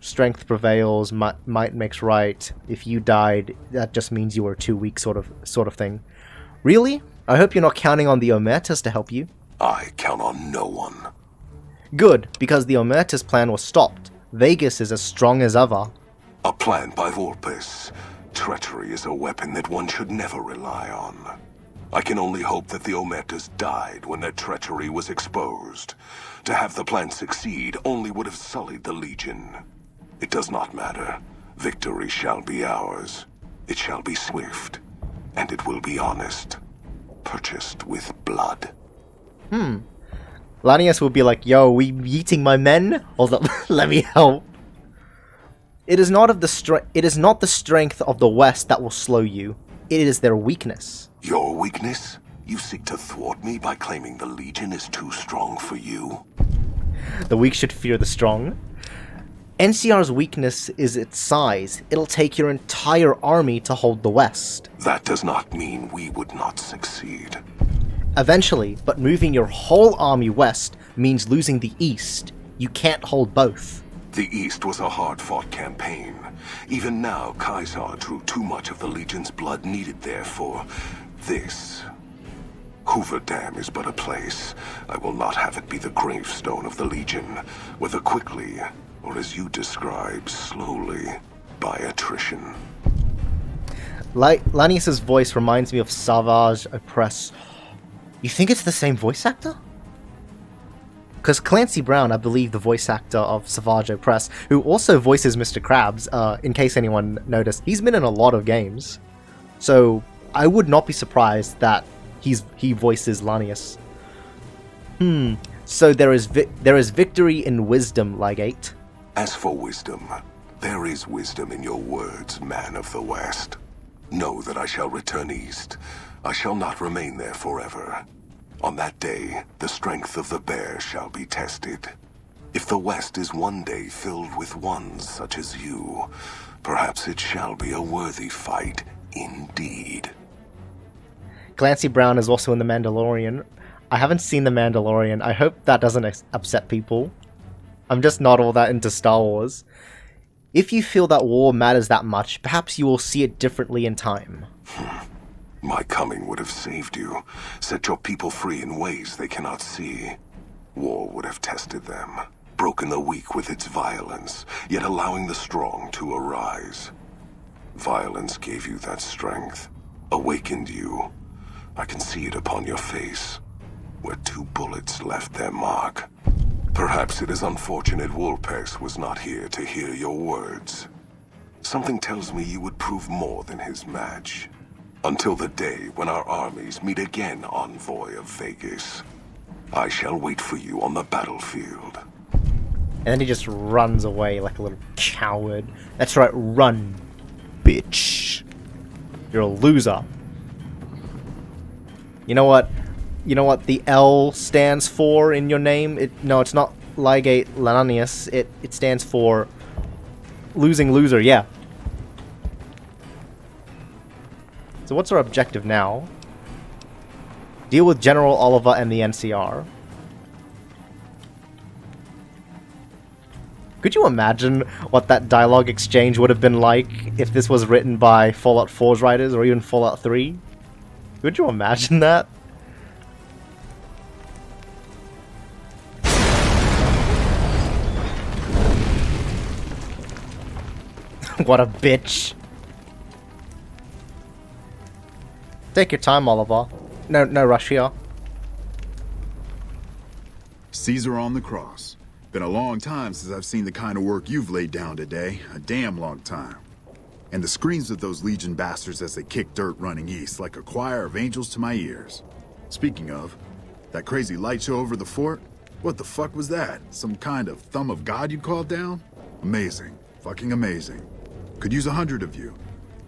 strength prevails, might makes right. If you died, that just means you were too weak, sort of thing. Really? I hope you're not counting on the Omertas to help you. I count on no one. Good, because the Omertas plan was stopped. Vegas is as strong as ever. A plan by Vulpes. Treachery is a weapon that one should never rely on. I can only hope that the Omertas died when their treachery was exposed. To have the plan succeed only would have sullied the Legion. It does not matter. Victory shall be ours. It shall be swift, and it will be honest. Purchased with blood. Lanius will be like, yo, we yeeting my men? Hold up, let me help. It is not the strength of the West that will slow you. It is their weakness. Your weakness? You seek to thwart me by claiming the Legion is too strong for you? The weak should fear the strong. NCR's weakness is its size. It'll take your entire army to hold the West. That does not mean we would not succeed. Eventually, but moving your whole army west means losing the East. You can't hold both. The East was a hard-fought campaign. Even now, Kaisar drew too much of the Legion's blood needed there for this. Hoover Dam is but a place. I will not have it be the gravestone of the Legion, whether quickly, or as you describe, slowly, by attrition. Lanius's voice reminds me of Savage Opress. You think it's the same voice actor? Because Clancy Brown, I believe the voice actor of Savage Opress, who also voices Mr. Krabs, in case anyone noticed, he's been in a lot of games. So I would not be surprised that he voices Lanius. So there is victory in wisdom, Ligate. As for wisdom, there is wisdom in your words, man of the West. Know that I shall return east. I shall not remain there forever. On that day, the strength of the bear shall be tested. If the West is one day filled with ones such as you, perhaps it shall be a worthy fight indeed. Clancy Brown is also in The Mandalorian. I haven't seen The Mandalorian. I hope that doesn't upset people. I'm just not all that into Star Wars. If you feel that war matters that much, perhaps you will see it differently in time. My coming would have saved you, set your people free in ways they cannot see. War would have tested them, broken the weak with its violence, yet allowing the strong to arise. Violence gave you that strength, awakened you. I can see it upon your face, where 2 bullets left their mark. Perhaps it is unfortunate Wolpes was not here to hear your words. Something tells me you would prove more than his match. Until the day when our armies meet again, envoy of Vegas. I shall wait for you on the battlefield. And then he just runs away like a little coward. That's right, run, bitch. You're a loser. You know what? You know what the L stands for in your name? No, it's not Ligate Lanius. It stands for losing loser, yeah. So what's our objective now? Deal with General Oliver and the NCR. Could you imagine what that dialogue exchange would have been like if this was written by Fallout 4's writers or even Fallout 3? Could you imagine that? What a bitch. Take your time, Oliver. No rush here. Caesar on the cross. Been a long time since I've seen the kind of work you've laid down today. A damn long time. And the screams of those Legion bastards as they kick dirt running east like a choir of angels to my ears. Speaking of, that crazy light show over the fort? What the fuck was that? Some kind of thumb of God you called down? Amazing. Fucking amazing. Could use 100 of you.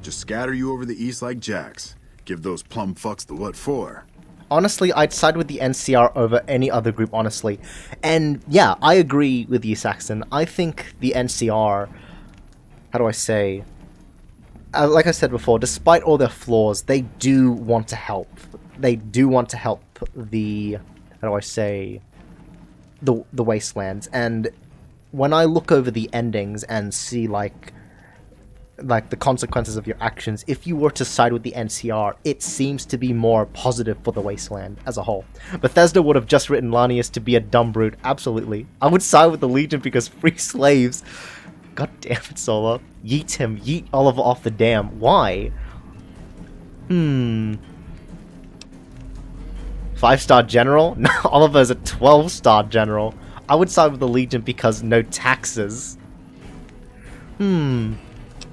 Just scatter you over the east like jacks. Give those plum fucks the what for. Honestly, I'd side with the NCR over any other group, honestly. And yeah, I agree with you, Saxon. I think the NCR, how do I say, like I said before, despite all their flaws, they do want to help. They do want to help the, how do I say, the Wastelands. And when I look over the endings and see like the consequences of your actions, if you were to side with the NCR, it seems to be more positive for the Wasteland as a whole. Bethesda would have just written Lanius to be a dumb brute, absolutely. I would side with the Legion because free slaves. God damn it, Sola. Yeet him, yeet Oliver off the dam. Why? 5-star general? No, Oliver's a 12-star general. I would side with the Legion because no taxes.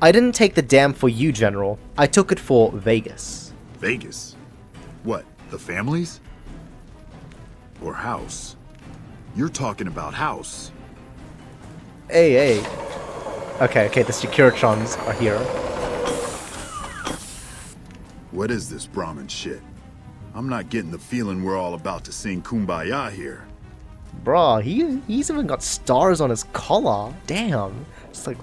I didn't take the dam for you, General. I took it for Vegas. Vegas? What, the families? Or house? You're talking about house. Hey. Okay, the Securitrons are here. What is this Brahmin shit? I'm not getting the feeling we're all about to sing Kumbaya here. Bruh, he's even got stars on his collar. Damn. It's like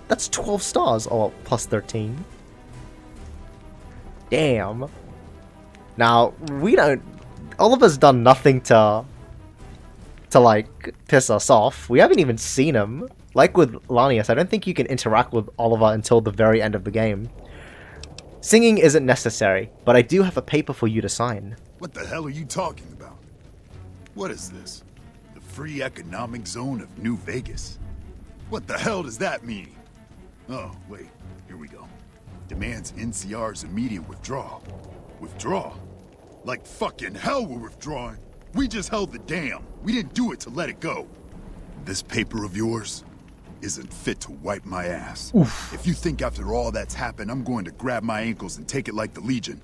that's 12 stars. Oh, plus 13. Damn. Now, Oliver's done nothing to like piss us off. We haven't even seen him. Like with Lanius, I don't think you can interact with Oliver until the very end of the game. Singing isn't necessary, but I do have a paper for you to sign. What the hell are you talking about? What is this? The free economic zone of New Vegas? What the hell does that mean? Oh, wait, here we go. Demands NCR's immediate withdrawal. Withdraw? Like fucking hell we're withdrawing. We just held the dam. We didn't do it to let it go. This paper of yours isn't fit to wipe my ass. Oof. If you think after all that's happened, I'm going to grab my ankles and take it like the Legion.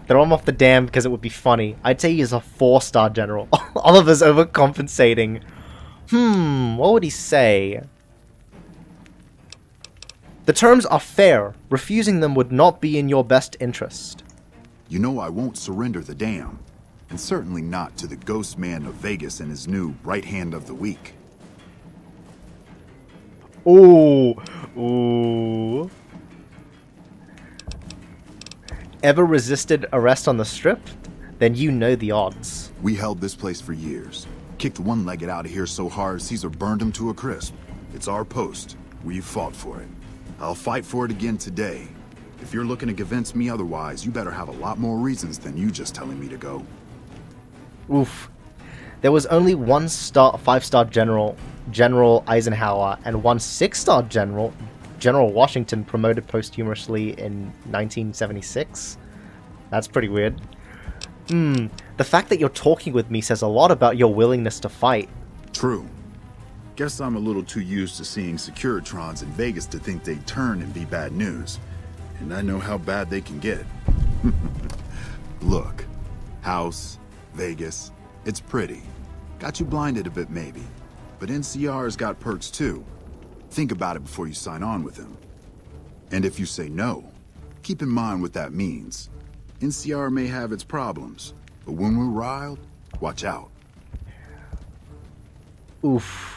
Throw him off the dam because it would be funny. I'd say he's a 4-star general. Oliver's overcompensating. What would he say? The terms are fair. Refusing them would not be in your best interest. You know I won't surrender the dam. And certainly not to the ghost man of Vegas and his new right hand of the week. Ooh. Ever resisted arrest on the Strip? Then you know the odds. We held this place for years. Kicked one-legged out of here so hard Caesar burned him to a crisp. It's our post. We fought for it. I'll fight for it again today. If you're looking to convince me otherwise, you better have a lot more reasons than you just telling me to go. Oof. There was only one 5-star general, General Eisenhower, and one 6-star general, General Washington, promoted posthumously in 1976. That's pretty weird. The fact that you're talking with me says a lot about your willingness to fight. True. Guess I'm a little too used to seeing Securitrons in Vegas to think they'd turn and be bad news. And I know how bad they can get. Look, house, Vegas, it's pretty. Got you blinded a bit maybe, but NCR's got perks too. Think about it before you sign on with him. And if you say no, keep in mind what that means. NCR may have its problems, but when we're riled, watch out. Oof.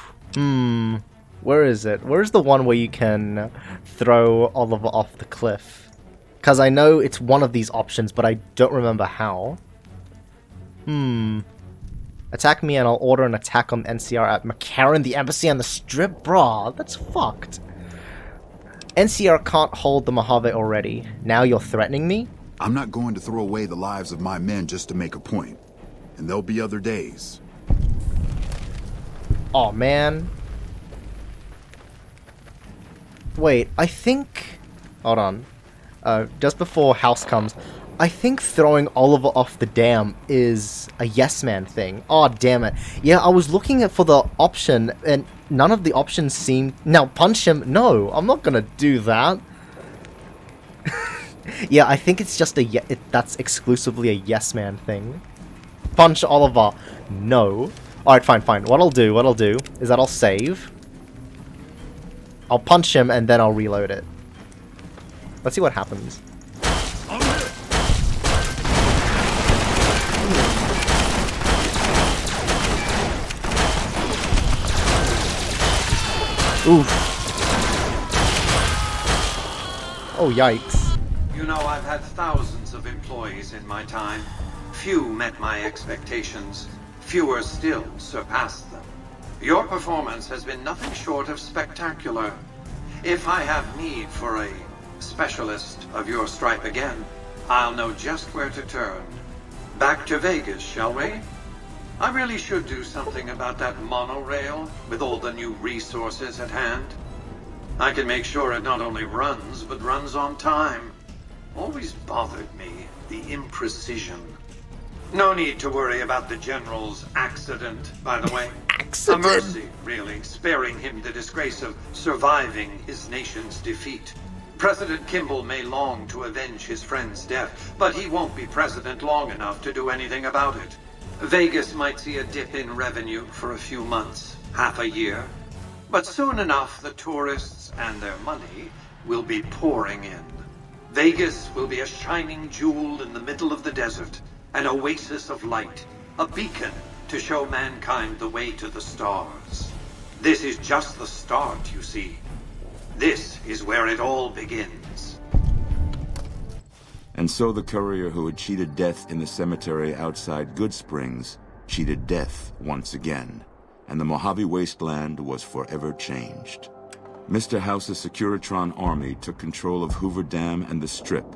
Where is it? Where's the one where you can throw Oliver off the cliff? Because I know it's one of these options, but I don't remember how. Attack me and I'll order an attack on NCR at McCarran, the embassy on the Strip? Bruh, that's fucked. NCR can't hold the Mojave already. Now you're threatening me? I'm not going to throw away the lives of my men just to make a point. And there'll be other days. Oh man. Wait, I think... Hold on. Just before House comes, I think throwing Oliver off the dam is a yes man thing. Oh damn it. Yeah, I was looking for the option and none of the options seem... Now punch him? No, I'm not gonna do that. Yeah, I think it's just that's exclusively a yes man thing. Punch Oliver? No. Alright, fine. What I'll do is that I'll save. I'll punch him and then I'll reload it. Let's see what happens. Oof. Oh, yikes. You know, I've had thousands of employees in my time. Few met my expectations. Fewer still surpassed them. Your performance has been nothing short of spectacular. If I have need for a specialist of your stripe again, I'll know just where to turn. Back to Vegas, shall we? I really should do something about that monorail with all the new resources at hand. I can make sure it not only runs, but runs on time. Always bothered me, the imprecision. No need to worry about the General's accident, by the way. Accident? A mercy, really, sparing him the disgrace of surviving his nation's defeat. President Kimball may long to avenge his friend's death, but he won't be president long enough to do anything about it. Vegas might see a dip in revenue for a few months, half a year. But soon enough, the tourists and their money will be pouring in. Vegas will be a shining jewel in the middle of the desert, an oasis of light, a beacon to show mankind the way to the stars. This is just the start, you see. This is where it all begins. And so the courier who had cheated death in the cemetery outside Good Springs cheated death once again. and the Mojave Wasteland was forever changed. Mr. House's Securitron army took control of Hoover Dam and the Strip,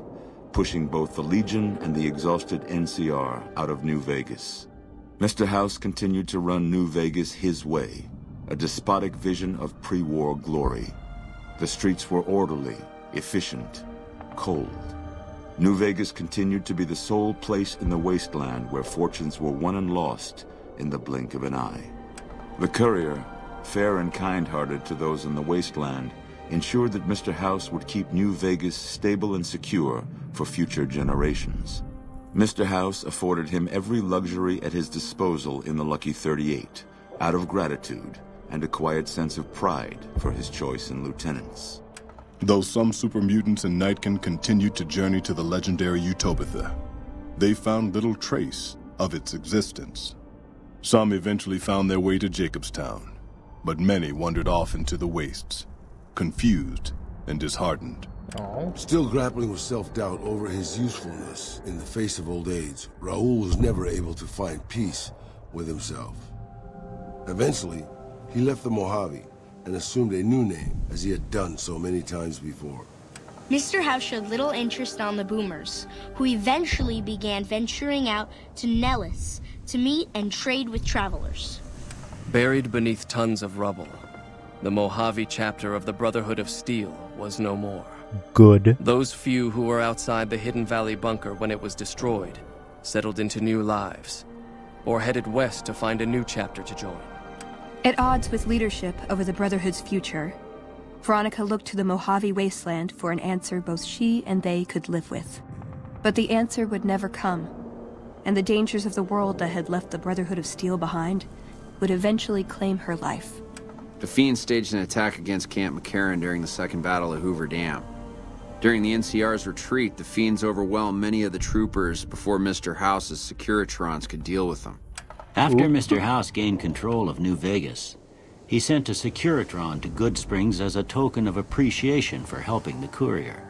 pushing both the Legion and the exhausted NCR out of New Vegas. Mr. House continued to run New Vegas his way, a despotic vision of pre-war glory. The streets were orderly, efficient, cold. New Vegas continued to be the sole place in the wasteland where fortunes were won and lost in the blink of an eye. The Courier, fair and kind-hearted to those in the wasteland, ensured that Mr. House would keep New Vegas stable and secure for future generations. Mr. House afforded him every luxury at his disposal in the Lucky 38, out of gratitude and a quiet sense of pride for his choice in lieutenants. Though some super mutants in Nightkin continued to journey to the legendary Utopia, they found little trace of its existence. Some eventually found their way to Jacobstown, but many wandered off into the wastes, confused and disheartened. Still grappling with self-doubt over his usefulness in the face of old age, Raoul was never able to find peace with himself. Eventually, he left the Mojave and assumed a new name, as he had done so many times before. Mr. House showed little interest on the Boomers, who eventually began venturing out to Nellis to meet and trade with travelers. Buried beneath tons of rubble, the Mojave chapter of the Brotherhood of Steel was no more. Good. Those few who were outside the Hidden Valley bunker when it was destroyed settled into new lives, or headed west to find a new chapter to join. At odds with leadership over the Brotherhood's future, Veronica looked to the Mojave Wasteland for an answer both she and they could live with. But the answer would never come, and the dangers of the world that had left the Brotherhood of Steel behind would eventually claim her life. The Fiends staged an attack against Camp McCarran during the Second Battle of Hoover Dam. During the NCR's retreat, the Fiends overwhelmed many of the troopers before Mr. House's Securitrons could deal with them. After Mr. House gained control of New Vegas, he sent a Securitron to Goodsprings as a token of appreciation for helping the Courier.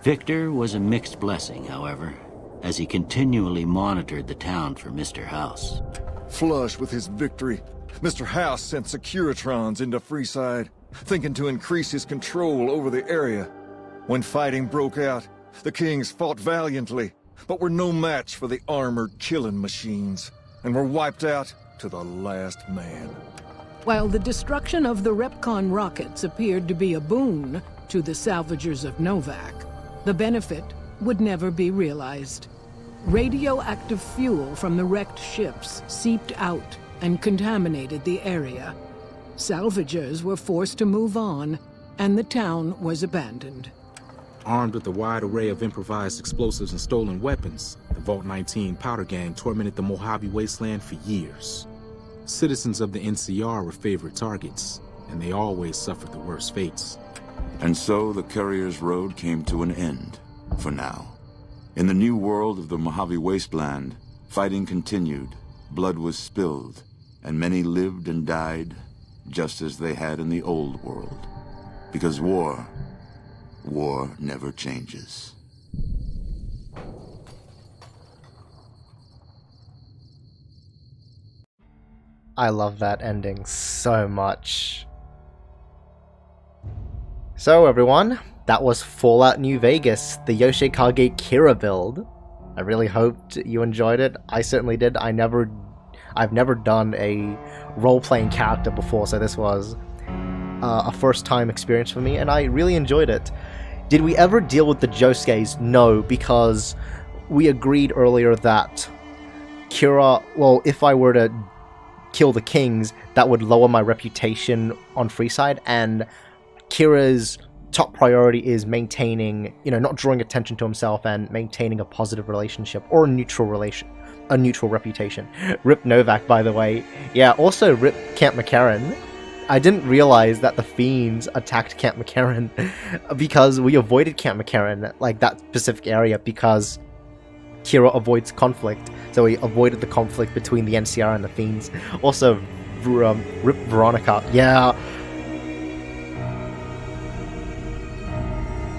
Victor was a mixed blessing, however, as he continually monitored the town for Mr. House. Flush with his victory, Mr. House sent Securitrons into Freeside, thinking to increase his control over the area. When fighting broke out, the Kings fought valiantly, but were no match for the armored killing machines, and were wiped out to the last man. While the destruction of the Repcon rockets appeared to be a boon to the salvagers of Novak, the benefit would never be realized. Radioactive fuel from the wrecked ships seeped out and contaminated the area. Salvagers were forced to move on, and the town was abandoned. Armed with a wide array of improvised explosives and stolen weapons, the Vault 19 Powder Gang tormented the Mojave Wasteland for years. Citizens of the NCR were favorite targets, and they always suffered the worst fates. And so the Courier's road came to an end, for now. In the new world of the Mojave Wasteland, fighting continued, blood was spilled, and many lived and died just as they had in the old world. Because war never changes. I love that ending so much. So everyone, that was Fallout New Vegas, the Yoshikage Kirra build. I really hoped you enjoyed it. I certainly did. I've never done a role-playing character before, so this was a first-time experience for me, and I really enjoyed it. Did we ever deal with the Yosuke's? No, because we agreed earlier that Kirra, well, if I were to kill the kings, that would lower my reputation on Freeside, and Kira's top priority is maintaining, not drawing attention to himself and maintaining a positive relationship or a neutral reputation. Rip Novak, by the way. Yeah, also rip Camp McCarran. I didn't realize that the Fiends attacked Camp McCarran because we avoided Camp McCarran, like that specific area, because Kirra avoids conflict. So we avoided the conflict between the NCR and the Fiends. Also, rip Veronica. Yeah.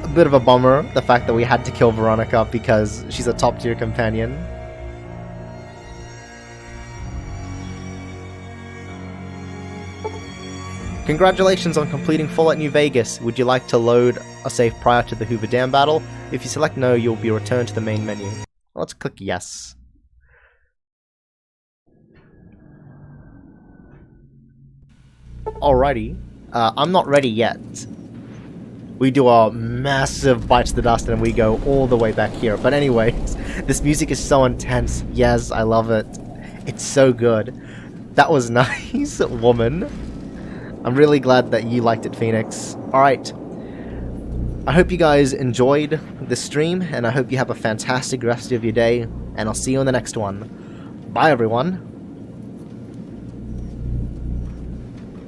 A bit of a bummer, the fact that we had to kill Veronica because she's a top tier companion. Congratulations on completing Fallout New Vegas. Would you like to load a save prior to the Hoover Dam battle? If you select no, you'll be returned to the main menu. Let's click yes. Alrighty. I'm not ready yet. We do our massive bite to the dust and we go all the way back here. But anyways, this music is so intense. Yes, I love it. It's so good. That was nice, woman. I'm really glad that you liked it, Phoenix. Alright. I hope you guys enjoyed this stream, and I hope you have a fantastic rest of your day, and I'll see you in the next one. Bye, everyone.